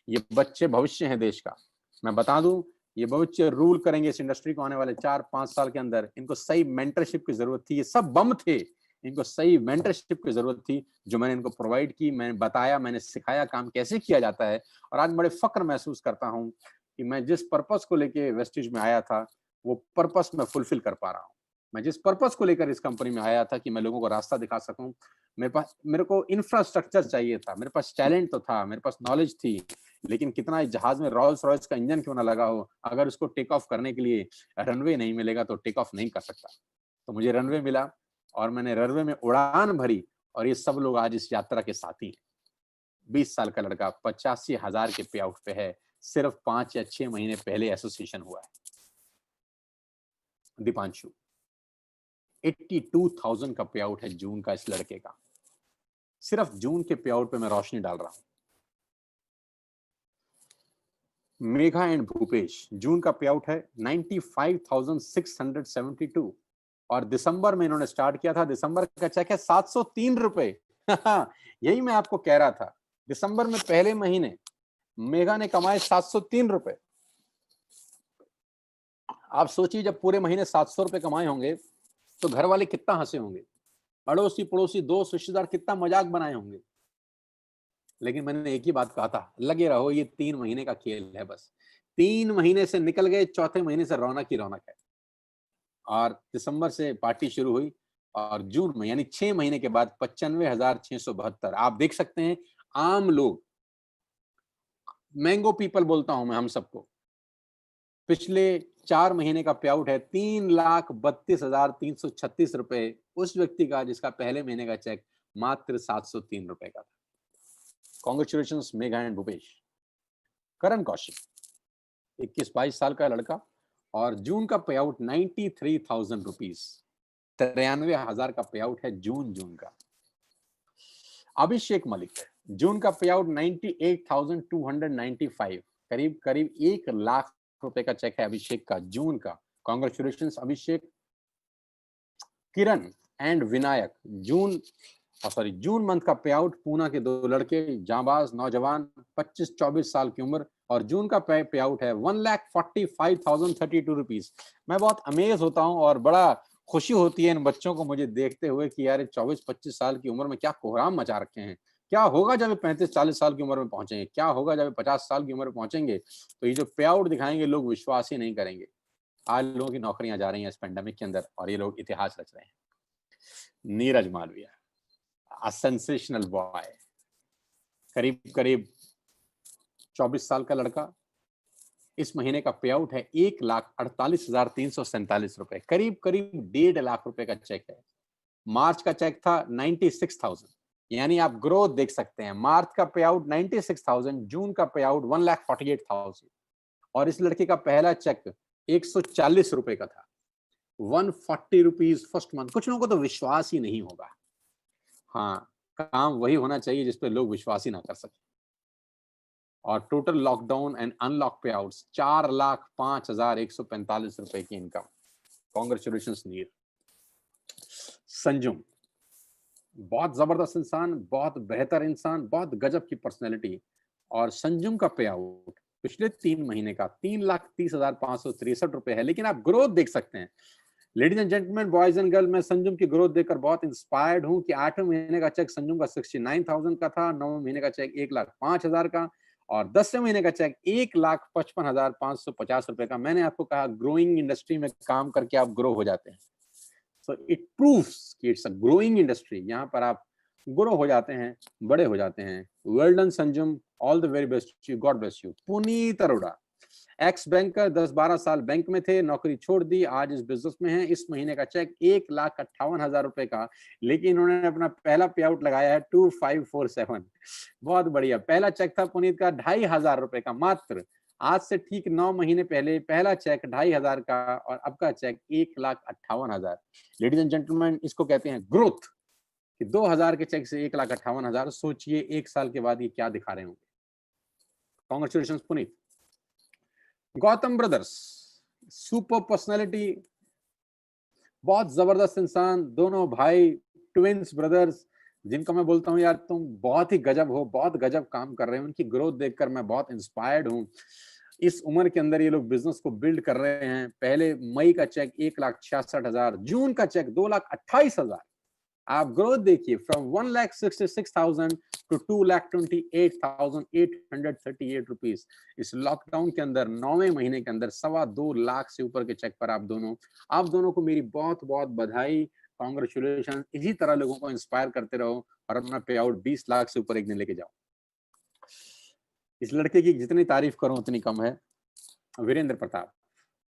ये बच्चे भविष्य हैं देश का। मैं बता दूं, ये बच्चे रूल करेंगे इस इंडस्ट्री को आने वाले 4-5 साल के अंदर। इनको सही मेंटरशिप की जरूरत थी, ये सब बम थे। इनको सही मेंटरशिप की जरूरत थी, जो मैंने इनको प्रोवाइड की, मैंने बताया, मैंने सिखाया काम कैसे किया जाता है। और आज बड़े फक्र महसूस करता हूं कि मैं जिस पर्पस को लेके वेस्टेज में आया था, वो पर्पस मैं फुलफिल कर पा रहा हूँ। मैं जिस पर्पस को लेकर इस कंपनी में आया था कि मैं लोगों को रास्ता दिखा सकूं, मेरे को इंफ्रास्ट्रक्चर चाहिए था, मेरे पास टैलेंट तो था, मेरे पास नॉलेज थी, लेकिन कितना इस जहाज में रॉल्स रॉयस का इंजन क्यों ना लगा हो, अगर उसको टेक ऑफ करने के लिए रनवे नहीं मिलेगा तो टेक ऑफ नहीं कर सकता। तो मुझे रनवे मिला और मैंने रनवे में उड़ान भरी, और ये सब लोग आज इस यात्रा के साथी हैं। 20 साल का लड़का 85,000 के पे आउट पे है। सिर्फ 5 या 6 महीने पहले एसोसिएशन हुआ है। दीपांशु, 82,000 का पे आउट है जून का इस लड़के का। सिर्फ जून के पे आउट पे मैं रोशनी डाल रहा हूं। मेघा एंड भूपेश, जून का पे आउट है 95,672। और दिसंबर में इन्होंने स्टार्ट किया था, दिसंबर का चेक है 703 रुपए। यही मैं आपको कह रहा था, दिसंबर में पहले महीने मेगा ने कमाए 703 रुपए। आप सोचिए जब पूरे महीने 700 रुपए कमाए होंगे तो घर वाले कितना हंसे होंगे, अड़ोसी पड़ोसी दोस्त रिश्तेदार कितना मजाक बनाए होंगे। लेकिन मैंने एक ही बात कहा था, लगे रहो, ये 3 महीने का खेल है बस। 3 महीने से निकल गए, चौथे महीने से रौनक ही रौनक है। और दिसंबर से पार्टी शुरू हुई और जून में यानी 6 महीने के बाद 95,672। आप देख सकते हैं, आम लोग, मैंगो पीपल बोलता हूं मैं हम सबको, पिछले 4 महीने का पे आउट है 3,32,336 रुपए उस व्यक्ति का जिसका पहले महीने का चेक मात्र 703 रुपए का था। Congratulations Megha and Bhupesh. करण कौशिक 21-22 साल का लड़का और जून का पे आउट 93,000 रुपीज, 93,000 का पे आउट है जून का। अभिषेक मलिक जून का पे आउट 98,295, करीब करीब 1 लाख रुपए का चेक है अभिषेक का जून का। Congratulations Abhishek. Kiran and Vinayak June month का पे आउट, पूना के 2 लड़के, जांबाज नौजवान, 25-24 साल की उम्र, और जून का पे आउट है 1,45,032 रुपीज। मैं बहुत अमेज होता हूं और बड़ा खुशी होती है इन बच्चों को मुझे देखते हुए कि यार 24-25 साल की उम्र में क्या कोहराम मचा रखे हैं। क्या होगा जब 35-40 साल की उम्र में पहुंचेंगे, क्या होगा जब 50 साल की उम्र में पहुंचेंगे, तो ये जो पे आउट दिखाएंगे लोग विश्वास ही नहीं करेंगे। आज लोगों की नौकरियां जा रही हैं इस पेंडेमिक के अंदर और ये लोग इतिहास रच रहे हैं। Neeraj Malviya, a sensational boy, करीब करीब 24 साल का लड़का, इस महीने का पे आउट है 1,48,347 रुपए, करीब करीब 1.5 लाख रुपए का चेक है। मार्च का चेक था 96,000, यानी आप ग्रोथ देख सकते हैं। मार्च का पे आउट 96,000, जून का पे आउट 1,48,000, और इस लड़के का पहला चेक 140 रुपए का था, 140 रुपीज फर्स्ट मंथ। कुछ लोगों को तो विश्वास ही नहीं होगा। हाँ, काम वही होना चाहिए जिसपे लोग विश्वास ही ना कर सके। और टोटल लॉकडाउन एंड अनलॉक पे आउट्स 4,05,145 रुपए की इनकम। कॉन्ग्रेचुलेशंस नीर। संजुम बहुत जबरदस्त इंसान, बहुत बेहतर इंसान, बहुत गजब की पर्सनैलिटी, और संजुम का पे आउट पिछले 3 महीने का 3,30,563 रुपए है। लेकिन आप ग्रोथ देख सकते हैं। Ladies and gentleman, boys and girl, मैं संजुम की ग्रोथ देखकर बहुत इंस्पायर्ड हूं कि 8वें महीने का चेक संजुम का 69,000 का था, 9वें महीने का चेक 1,05,000 का, और 10वें महीने का चेक 1,55,550 रुपए का। मैंने आपको कहा ग्रोइंग इंडस्ट्री में काम करके आप ग्रो हो जाते हैं, सो इट प्रूव्स कि इट्स अ ग्रोइंग इंडस्ट्री। यहाँ पर आप ग्रो हो जाते हैं, बड़े हो जाते हैं। Well done Sanjum, all the very best, god bless you. Puneet Arora, ex banker, 10-12 साल बैंक में थे, नौकरी छोड़ दी, आज इस बिजनेस में हैं। इस महीने का चेक 1,58,000 रुपए का, लेकिन इन्होंने अपना पहला पे आउट लगाया है 2547। बहुत बढ़िया। पहला चेक था पुनीत का 2,500 रुपए का मात्र। आज से ठीक 9 महीने पहले पहला चेक 2,500 का, और अब का चेक 1,58,000। लेडीज एंड जेंटलमैन, इसको कहते हैं ग्रोथ, कि 2,000 के चेक से 1,58,000। सोचिए 1 साल के बाद ये क्या दिखा रहे होंगे। Congratulation Puneet. Gautam brothers, super personality, बहुत जबरदस्त इंसान, दोनों भाई, ट्विंस ब्रदर्स, जिनको मैं बोलता हूं यार तुम बहुत ही गजब हो, बहुत गजब काम कर रहे हो। उनकी ग्रोथ देखकर मैं बहुत इंस्पायर्ड हूं। इस उम्र के अंदर ये लोग बिजनेस को बिल्ड कर रहे हैं। पहले मई का चेक 1,66,000, जून का चेक 2,28,000। आप ग्रोथ देखिए, फ्रॉम 1,66,000 टू 2,28,838 रुपीज। इस लॉकडाउन के अंदर 9वें महीने के अंदर 2.25 लाख से ऊपर के चेक पर आप दोनों को मेरी बहुत बहुत बधाई, कॉन्ग्रेचुलेशन। इसी तरह लोगों को इंस्पायर करते रहो और अपना पे आउट 20 लाख से ऊपर एक दिन लेके जाओ। इस लड़के की जितनी तारीफ करूं उतनी कम है। वीरेंद्र प्रताप,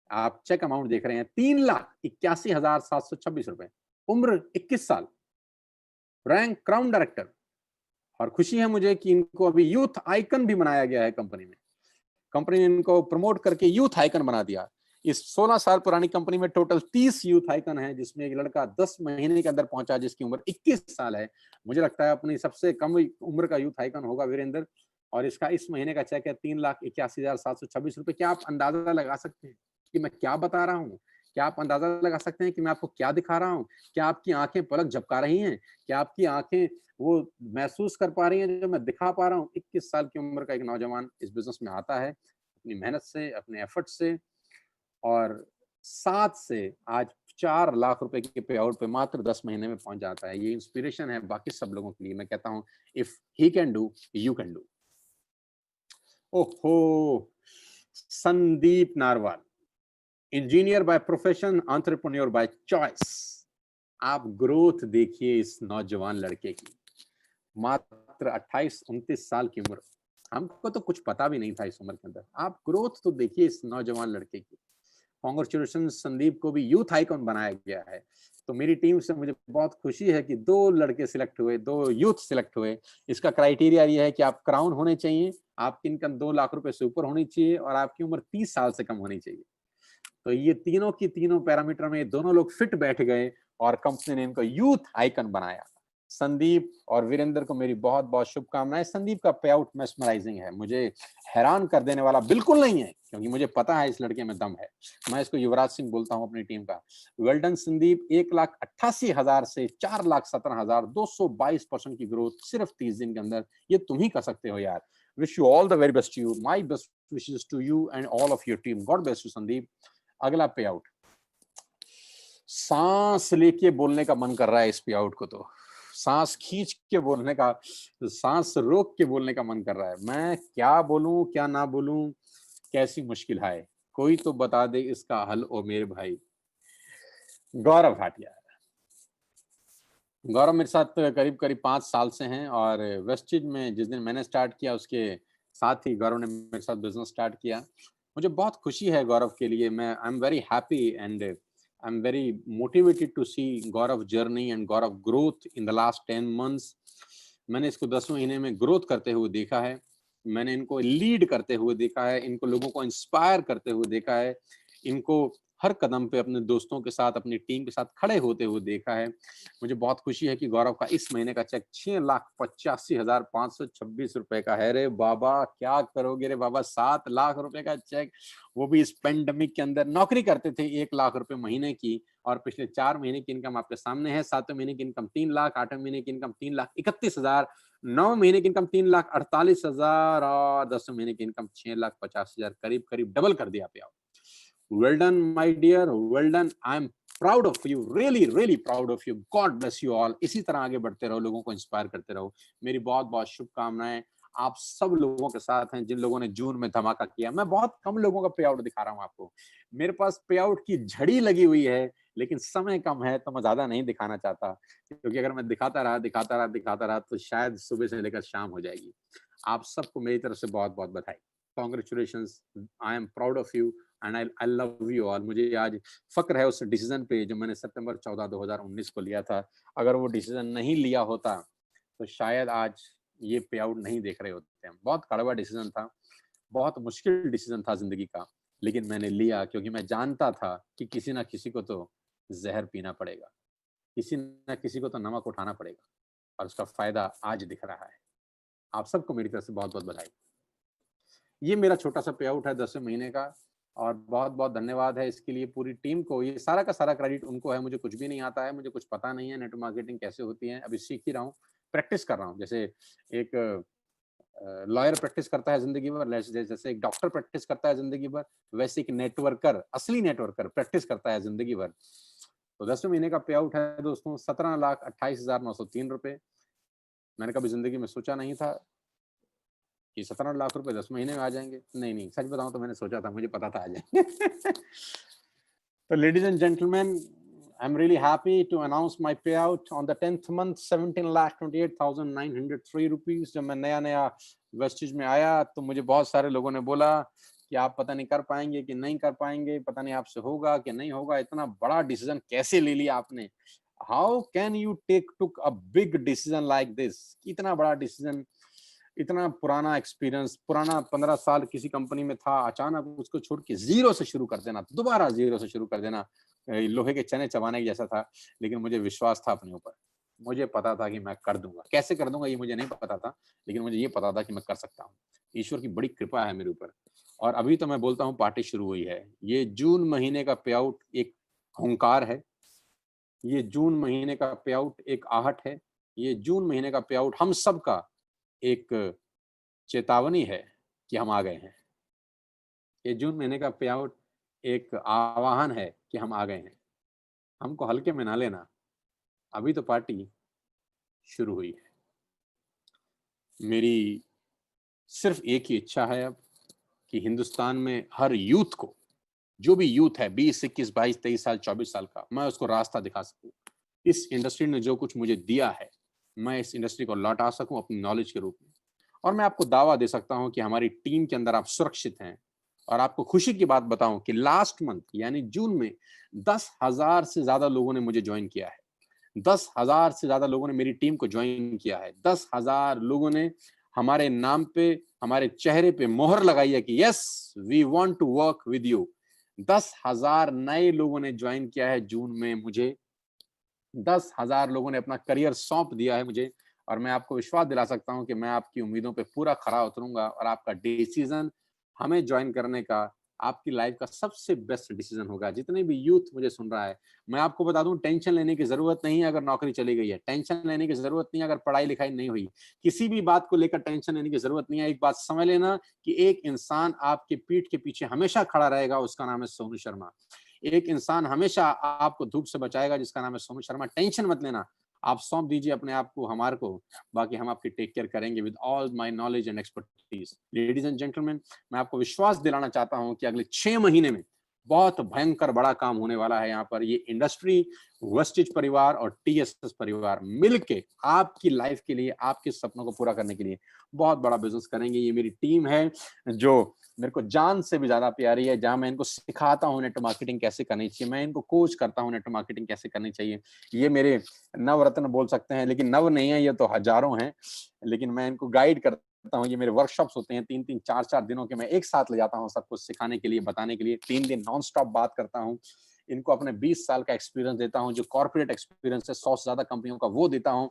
आप चेक अमाउंट देख रहे हैं 3,81,726 रुपए, उम्र 21 साल, रैंक क्राउन डायरेक्टर, और खुशी है मुझे कि इनको अभी यूथ आइकन भी बनाया गया है कंपनी में। कंपनी ने इनको प्रमोट करके यूथ आइकन बना दिया। इस 16 साल पुरानी कंपनी में टोटल 30 यूथ आइकन है, जिसमें एक लड़का 10 महीने के अंदर पहुंचा जिसकी उम्र 21 साल है। मुझे लगता है अपनी सबसे कम उम्र का यूथ आइकन होगा वीरेंद्र, और इसका इस महीने का चेक है 3,81,726 रुपए। क्या आप अंदाजा लगा सकते हैं कि मैं क्या बता रहा हूँ? क्या आप अंदाजा लगा सकते हैं कि मैं आपको क्या दिखा रहा हूँ? क्या आपकी आँखें पलक झपका रही हैं? क्या आपकी आँखें वो महसूस कर पा रही हैं जो मैं दिखा पा रहा हूँ? 21 साल की उम्र का एक नौजवान इस बिज़नेस में आता है, अपनी मेहनत से, अपने एफर्ट से और 7 से आज 4 लाख रुपए के पे आउट पे मात्र 10 महीने में पहुँच जाता है। ये इंस्पिरेशन है बाकी सब लोगों के लिए। मैं कहता हूँ if he can do, you can do. ओहो! Sandeep Narwal, engineer by profession, entrepreneur by choice. आप ग्रोथ देखिए इस नौजवान लड़के की। मात्र 28-29 साल की उम्र। हमको तो कुछ पता भी नहीं था इस उम्र के अंदर। आप ग्रोथ तो देखिए इस नौजवान लड़के की। कांग्रेचुलेशंस, संदीप को भी यूथ आइकॉन बनाया गया है। तो मेरी टीम से मुझे बहुत खुशी है कि 2 लड़के सिलेक्ट हुए, 2 यूथ सिलेक्ट हुए। इसका क्राइटेरिया ये है कि आप क्राउन होने चाहिए, आपकी इनकम 2 लाख रुपए से ऊपर होनी चाहिए और आपकी उम्र 30 साल से कम होनी चाहिए। तो ये तीनों की तीनों पैरामीटर में दोनों लोग फिट बैठ गए और कंपनी ने इनको यूथ आइकन बनाया। संदीप और वीरेंद्र को मेरी बहुत-बहुत शुभकामनाएँ। संदीप का पे आउट मेस्मराइजिंग है। मुझे हैरान कर देने वाला बिल्कुल नहीं है, क्योंकि मुझे पता है इस लड़के में दम है। मैं इसको युवराज सिंह बोलता हूँ अपनी टीम का। वेल डन संदीप, 1,88,000 से 4,17,000, 222% की ग्रोथ सिर्फ 30 दिन के अंदर। ये तुम ही कर सकते हो यार। Wish you all the very best to you. My best wishes to you and all of your team. God bless you Sandeep. अगला पे आउट, सांस लेके बोलने का मन कर रहा है इस पे आउट को तो। सांस खींच के बोलने का, सांस रोक के बोलने का मन कर रहा है। मैं क्या बोलूं क्या ना बोलूं, कैसी मुश्किल है। कोई तो बता दे इसका हल ओ मेरे भाई। गौरव भाटिया। गौरव मेरे साथ करीब करीब 5 साल से हैं और वेस्टिज में जिस दिन मैंने स्टार्ट किया उसके साथ ही गौरव ने मेरे साथ बिजनेस स्टार्ट किया। मुझे बहुत खुशी है गौरव के लिए। मैं I am very happy and I am very motivated to see Gaurav journey and Gaurav growth in the last 10 months. मैंने इसको 10 महीने में ग्रोथ करते हुए देखा है। मैंने इनको लीड करते हुए देखा है, इनको लोगों को इंस्पायर करते हुए देखा है, इनको हर कदम पे अपने दोस्तों के साथ, अपनी टीम के साथ खड़े होते हुए देखा है। मुझे बहुत खुशी है कि गौरव का इस महीने का चेक 6,85,526 रुपए का है। रे बाबा, क्या करोगे रे बाबा, 7 लाख रुपए का चेक, वो भी इस पेंडेमिक के अंदर। नौकरी करते थे 1 लाख रुपए महीने की और पिछले 4 महीने की इनकम आपके सामने है। 7वें महीने की इनकम 3 लाख, 8वें महीने की इनकम 3,31,000, 9 महीने की इनकम 3,48,000 और 10वें महीने की इनकम 6,50,000, करीब करीब डबल कर दिया पे। Well done, my dear. Well done. I'm proud of you. Really, really proud of you. God bless you all. इसी तरह आगे बढ़ते रहो, लोगों को इंस्पायर करते रहो। मेरी बहुत बहुत शुभकामनाएं आप सब लोगों के साथ हैं जिन लोगों ने जून में धमाका किया। मैं बहुत कम लोगों का पे आउट दिखा रहा हूं आपको। मेरे पास पे आउट की झड़ी लगी हुई है, लेकिन समय कम है तो मैं ज्यादा नहीं दिखाना चाहता, क्योंकि अगर मैं दिखाता रहा तो शायद सुबह से लेकर शाम हो जाएगी। आप सबको मेरी तरफ से बहुत बहुत बधाई। Congratulation. I am proud of you and I love you all. मुझे आज फक्र है उस डिसीजन पे जो मैंने सितंबर 14, 2019 को लिया था। अगर वो डिसीजन नहीं लिया होता तो शायद आज ये पे आउट नहीं देख रहे होते हम। बहुत कड़वा डिसीजन था, बहुत मुश्किल डिसीजन था जिंदगी का, लेकिन मैंने लिया क्योंकि मैं जानता था कि किसी ना किसी को तो जहर पीना पड़ेगा, किसी ना किसी को तो नमक उठाना पड़ेगा, और उसका फायदा आज दिख रहा है। आप सबको मेरी तरफ से बहुत बहुत बधाई। ये मेरा छोटा सा पे आउट है 10वें महीने का, और बहुत-बहुत धन्यवाद है इसके लिए पूरी टीम को। ये सारा का सारा क्रेडिट उनको है। मुझे कुछ भी नहीं आता है, मुझे कुछ पता नहीं है नेटवर्क मार्केटिंग कैसे होती है। अभी सीख ही रहा हूँ, प्रैक्टिस कर रहा हूँ। जैसे एक लॉयर प्रैक्टिस करता है ज़िंदगी भर, जैसे एक डॉक्टर प्रैक्टिस करता है ज़िंदगी भर, वैसे एक नेटवर्कर, असली नेटवर्कर प्रैक्टिस करता है ज़िंदगी भर। तो 10वें महीने का पे आउट है दोस्तों 17,28,903 रुपए। मैंने कभी ज़िंदगी में सोचा नहीं था कि 17 लाख रुपए 10 महीने में आ जाएँगे। नहीं, नहीं, सच बताऊँ तो मैंने सोचा था, मुझे पता था आ जाएँगे। So, ladies and gentlemen, I'm really happy to announce my payout on the 10th month, 17,28,903 rupees। जब मैं नया-नया वेस्टिज में आया तो मुझे बहुत सारे लोगों ने बोला कि आप पता नहीं कर पाएंगे कि नहीं कर पाएंगे, पता नहीं आपसे होगा कि नहीं होगा, इतना बड़ा डिसीजन कैसे ले लिया आपने, how can you took a big decision like this. इतना बड़ा डिसीजन, इतना पुराना एक्सपीरियंस, पुराना 15 साल किसी कंपनी में था, अचानक उसको छोड़ के जीरो से शुरू कर देना, दोबारा जीरो से शुरू कर देना, लोहे के चने चबाने के जैसा था। लेकिन मुझे विश्वास था अपने ऊपर, मुझे पता था कि मैं कर दूंगा। कैसे कर दूंगा ये मुझे नहीं पता था, लेकिन मुझे ये पता था कि मैं कर सकता हूँ। ईश्वर की बड़ी कृपा है मेरे ऊपर। और अभी तो मैं बोलता हूँ पार्टी शुरू हुई है। ये जून महीने का पे आउट एक हुंकार है, ये जून महीने का पे आउट एक आहट है, ये जून महीने का पे आउट हम सबका एक चेतावनी है कि हम आ गए हैं। ये जून महीने का पे आउट एक आह्वान है कि हम आ गए हैं। हमको हल्के में ना लेना, अभी तो पार्टी शुरू हुई है। मेरी सिर्फ एक ही इच्छा है अब कि हिंदुस्तान में हर यूथ को, जो भी यूथ है 20, 21, 22, 23 साल, 24 साल का, मैं उसको रास्ता दिखा सकूं। इस इंडस्ट्री ने जो कुछ मुझे दिया है, मैं इस इंडस्ट्री को लौटा सकूं अपनी नॉलेज के रूप में। और मैं आपको दावा दे सकता हूं कि हमारी टीम के अंदर आप सुरक्षित हैं। और आपको खुशी की बात बताऊं कि लास्ट मंथ यानी जून में 10,000 से ज्यादा लोगों ने मुझे ज्वाइन किया है। 10,000 से ज्यादा लोगों ने मेरी टीम को ज्वाइन किया है। 10,000 लोगों ने हमारे नाम पे, हमारे चेहरे पे मोहर लगाई है कि yes we want to work with you. 10,000 नए लोगों ने ज्वाइन किया है जून में मुझे। 10,000 लोगों ने अपना करियर सौंप दिया है मुझे। और मैं आपको विश्वास दिला सकता हूं कि मैं आपकी उम्मीदों पे पूरा खरा उतरूंगा और आपका डिसीजन हमें ज्वाइन करने का आपकी लाइफ का सबसे बेस्ट डिसीजन होगा। जितने भी यूथ मुझे सुन रहा है, मैं आपको बता दूं, टेंशन लेने की जरूरत नहीं है अगर नौकरी चली गई है, टेंशन लेने की जरूरत नहीं है अगर पढ़ाई लिखाई नहीं हुई, किसी भी बात को लेकर टेंशन लेने की जरूरत नहीं है। एक बात समझ लेना कि एक इंसान आपके पीठ के पीछे हमेशा खड़ा रहेगा, उसका नाम है सोनू शर्मा। एक इंसान हमेशा आपको धूप से बचाएगा, जिसका नाम है सोनू शर्मा। टेंशन मत लेना, आप सौंप दीजिए अपने आप को हमारे को, बाकी हम आपकी टेक केयर करेंगे with all my knowledge and expertise. Ladies and gentleman, मैं आपको विश्वास दिलाना चाहता हूं कि अगले 6 महीने में बहुत भयंकर बड़ा काम होने वाला है। यहाँ पर ये इंडस्ट्री, वेस्टिज परिवार और टीएसएस परिवार मिलके आपकी लाइफ के लिए, आपके सपनों को पूरा करने के लिए बहुत बड़ा बिजनेस करेंगे। ये मेरी टीम है जो मेरे को जान से भी ज्यादा प्यारी है, जहां मैं इनको सिखाता हूँ नेट मार्केटिंग कैसे करनी चाहिए, मैं इनको कोच करता हूँ नेट मार्केटिंग कैसे करनी चाहिए। ये मेरे नवरत्न बोल सकते हैं, लेकिन नव नहीं है, ये तो हजारों हैं, लेकिन मैं इनको गाइड करता हूँ। ये मेरे वर्कशॉप्स होते हैं 3-3, 4-4 दिनों के, मैं एक साथ ले जाता हूँ सब कुछ सिखाने के लिए, बताने के लिए। 3 दिन नॉन स्टॉप बात करता हूँ, इनको अपने 20 साल का एक्सपीरियंस देता हूँ, जो कॉर्पोरेट एक्सपीरियंस है 100 से ज्यादा कंपनियों का, वो देता हूँ।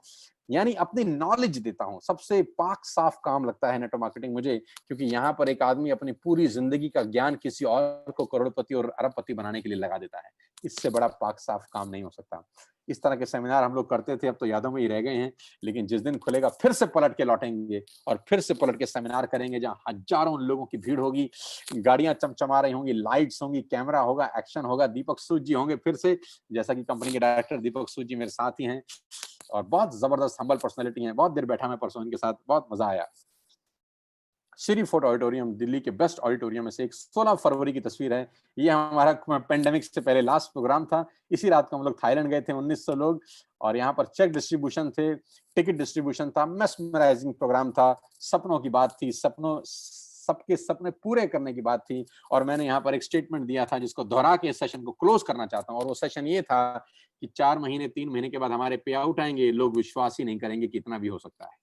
यानी अपनी नॉलेज देता हूँ। सबसे पाक साफ काम लगता है नेटवर्क मार्केटिंग मुझे, क्योंकि यहाँ पर एक आदमी अपनी पूरी जिंदगी का ज्ञान किसी और को करोड़पति और अरबपति बनाने के लिए लगा देता है। इससे बड़ा पाक साफ काम नहीं हो सकता। इस तरह के सेमिनार हम लोग करते थे, अब तो यादों में ही रह गए हैं, लेकिन जिस दिन खुलेगा फिर से पलट के लौटेंगे और फिर से पलट के सेमिनार करेंगे, जहां हजारों लोगों की भीड़ होगी, गाड़ियां चमचमा रही होंगी, लाइट्स होंगी, कैमरा होगा, एक्शन होगा, दीपक सूद जी होंगे फिर से, जैसा कि कंपनी के डायरेक्टर दीपक सूद जी मेरे साथ ही हैं और बहुत जबरदस्त हम्बल पर्सनैलिटी है। बहुत देर बैठा मैं परसों इनके साथ, बहुत मजा आया। श्री फोर्ट ऑडिटोरियम, दिल्ली के बेस्ट ऑडिटोरियम में से एक, 16 फरवरी की तस्वीर है। ये हमारा पेंडेमिक से पहले लास्ट प्रोग्राम था। इसी रात को हम लोग थाईलैंड गए थे, 1900 लोग, और यहाँ पर चेक डिस्ट्रीब्यूशन थे, टिकट डिस्ट्रीब्यूशन था, मेस्मराइजिंग प्रोग्राम था, सपनों की बात थी, सपनों, सबके सपने पूरे करने की बात थी। और मैंने यहाँ पर एक स्टेटमेंट दिया था जिसको दोहरा के इस सेशन को क्लोज करना चाहता हूँ, और वो सेशन ये था कि 4 महीने 3 महीने के बाद हमारे पे आउट आएंगे, लोग विश्वास ही नहीं करेंगे कि इतना भी हो सकता है।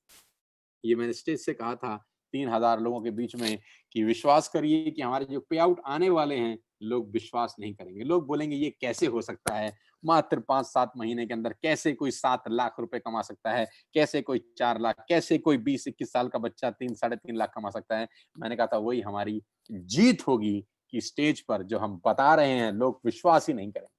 ये मैंने स्टेज से कहा था 3,000 लोगों के बीच में कि विश्वास करिए कि हमारे जो पे आउट आने वाले हैं, लोग विश्वास नहीं करेंगे। लोग बोलेंगे ये कैसे हो सकता है, मात्र 5-7 महीने के अंदर कैसे कोई 7 लाख रुपए कमा सकता है, कैसे कोई 4 लाख, कैसे कोई 20-21 साल का बच्चा 3-3.5 लाख कमा सकता है। मैंने कहा था वही हमारी जीत होगी कि स्टेज पर जो हम बता रहे हैं लोग विश्वास ही नहीं करेंगे।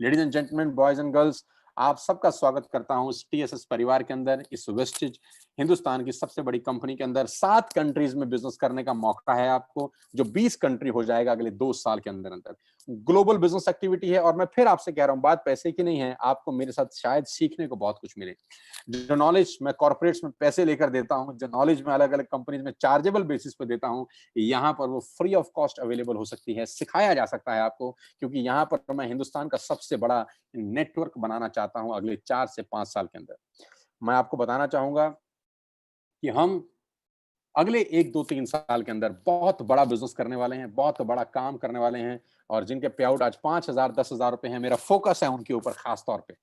Ladies and gentleman, boys and girls, आप सबका स्वागत करता हूं इस टीएसएस परिवार के अंदर, इस वेस्टिज हिंदुस्तान की सबसे बड़ी कंपनी के अंदर। 7 कंट्रीज में बिजनेस करने का मौका है आपको, जो 20 कंट्री हो जाएगा अगले 2 साल के अंदर अंदर। ग्लोबल बिजनेस एक्टिविटी है, और मैं फिर आपसे कह रहा हूं, बात पैसे की नहीं है, आपको मेरे साथ शायद सीखने को बहुत कुछ मिले। जो नॉलेज मैं कॉर्पोरेट्स में पैसे लेकर देता हूं, जो नॉलेज मैं अलग अलग कंपनीज में चार्जेबल बेसिस पे देता हूं, यहाँ पर वो फ्री ऑफ कॉस्ट अवेलेबल हो सकती है, सिखाया जा सकता है आपको, क्योंकि यहाँ पर मैं हिंदुस्तान का सबसे बड़ा नेटवर्क बनाना चाहता हूं अगले 4 से 5 साल के अंदर। मैं आपको बताना चाहूंगा कि हम अगले 1-2-3 साल के अंदर बहुत बड़ा बिजनेस करने वाले हैं, बहुत बड़ा काम करने वाले हैं, और जिनके पे आउट आज 5,000 10,000 रुपए है, मेरा फोकस है उनके ऊपर खास तौर पे।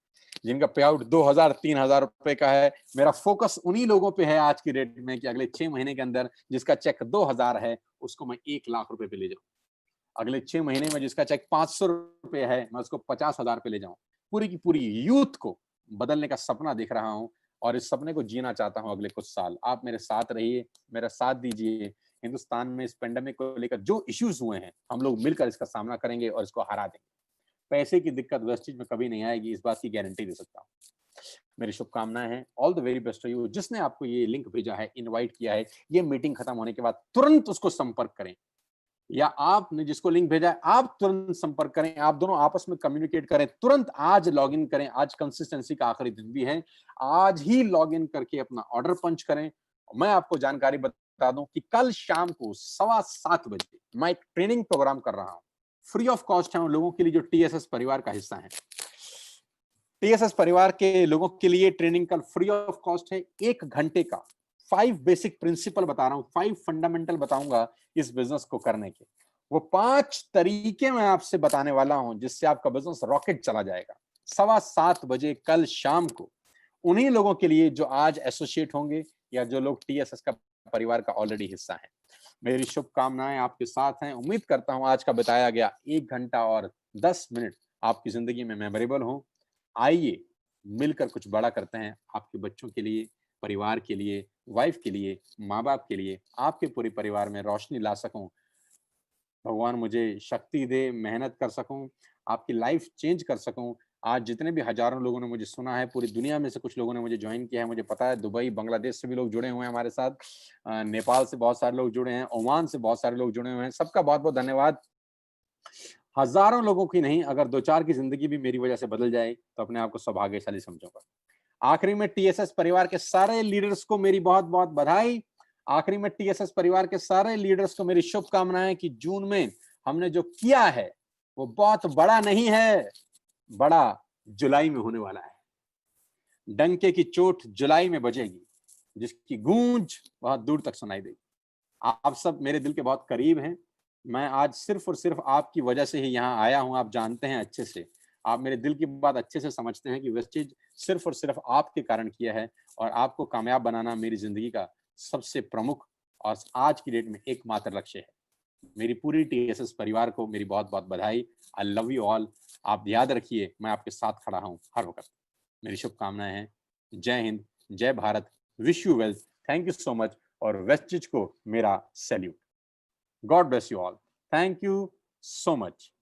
जिनका पे आउट 2,000 3,000 रुपए का है, मेरा फोकस उन्हीं लोगों पे है आज की डेट में कि अगले 6 महीने के अंदर जिसका चेक 2,000 है उसको मैं 1 लाख रुपए पे ले जाऊं। अगले 6 महीने में जिसका चेक 500 रुपए है, मैं उसको 50,000 पे ले जाऊं। पूरी की पूरी यूथ को बदलने का सपना देख रहा हूं, और इस सपने को जीना चाहता हूं अगले कुछ साल। आप मेरे साथ रहिए, मेरा साथ दीजिए। हिंदुस्तान में इस पेंडेमिक को लेकर जो इश्यूज हुए हैं, हम लोग मिलकर इसका सामना करेंगे और इसको हरा देंगे। पैसे की दिक्कत वेस्टेज में कभी नहीं आएगी, इस बात की गारंटी दे सकता हूँ। मेरी शुभकामनाएं हैं, all the very best to you. जिसने आपको ये लिंक भेजा है, इनवाइट किया है, ये मीटिंग खत्म होने के बाद तुरंत उसको संपर्क करें, या आपने जिसको लिंक भेजा है आप तुरंत संपर्क करें, आप दोनों आपस में कम्युनिकेट करें, तुरंत आज लॉग इन करें। आज कंसिस्टेंसी का आखिरी दिन भी है, आज ही लॉग इन करके अपना ऑर्डर पंच करें। मैं आपको जानकारी बता दूं कि कल शाम को 7:15 बजे मैं एक ट्रेनिंग प्रोग्राम कर रहा हूं, फ्री ऑफ कॉस्ट है उन लोगों के लिए जो टीएसएस परिवार का हिस्सा है। टीएसएस परिवार के लोगों के लिए ट्रेनिंग कल फ्री ऑफ कॉस्ट है, 1 घंटे का। 5 बेसिक प्रिंसिपल बता रहा हूं, 5 फंडामेंटल बताऊंगा इस बिजनेस को करने के। वो 5 तरीके मैं आपसे बताने वाला हूं जिससे आपका बिजनेस रॉकेट चला जाएगा। 7:15 बजे कल शाम को उन्हीं लोगों के लिए जो आज एसोसिएट होंगे या जो लोग टीएसएस का परिवार का ऑलरेडी हिस्सा है। मेरी शुभकामनाएं आपके साथ हैं। उम्मीद करता हूं आज का बताया गया 1 घंटा और 10 मिनट आपकी जिंदगी में मेमोरेबल हो। आइए मिलकर कुछ बड़ा करते हैं, आपके बच्चों के लिए, परिवार के लिए, वाइफ के लिए, माँ बाप के लिए, आपके पूरे परिवार में रोशनी ला सकूं। भगवान मुझे शक्ति दे, मेहनत कर सकूं, आपकी लाइफ चेंज कर सकूं। आज जितने भी हजारों लोगों ने मुझे सुना है, पूरी दुनिया में से कुछ लोगों ने मुझे ज्वाइन किया है, मुझे पता है दुबई, बांग्लादेश से भी लोग जुड़े हुए हैं हमारे साथ, नेपाल से बहुत सारे लोग जुड़े हैं, ओमान से बहुत सारे लोग जुड़े हुए हैं। सबका बहुत बहुत धन्यवाद। हजारों लोगों की नहीं, अगर 2-4 की जिंदगी भी मेरी वजह से बदल जाए तो अपने आप को सौभाग्यशाली समझूंगा। आखिरी में टीएसएस परिवार के सारे लीडर्स को मेरी बहुत बहुत बधाई। आखिरी में टीएसएस परिवार के सारे लीडर्स को मेरी शुभकामनाएं कि जून में हमने जो किया है वो बहुत बड़ा नहीं है, बड़ा जुलाई में होने वाला है। डंके की चोट जुलाई में बजेगी, जिसकी गूंज बहुत दूर तक सुनाई देगी। आप सब मेरे दिल के बहुत करीब हैं। मैं आज सिर्फ और सिर्फ आपकी वजह से ही यहाँ आया हूँ। आप जानते हैं अच्छे से, आप मेरे दिल की बात अच्छे से समझते हैं कि वेस्टेज सिर्फ और सिर्फ आपके कारण किया है, और आपको कामयाब बनाना मेरी जिंदगी का सबसे प्रमुख और आज की डेट में एकमात्र लक्ष्य है। मेरी पूरी टीएसएस परिवार को मेरी बहुत बहुत बधाई। I love you all. आप याद रखिए, मैं आपके साथ खड़ा हूँ हर वक्त। मेरी शुभकामनाएं हैं। जय हिंद, जय Bharat, wish you wealth, thank you so much, और वेस्टेज को मेरा salute. God bless you all, thank you so much.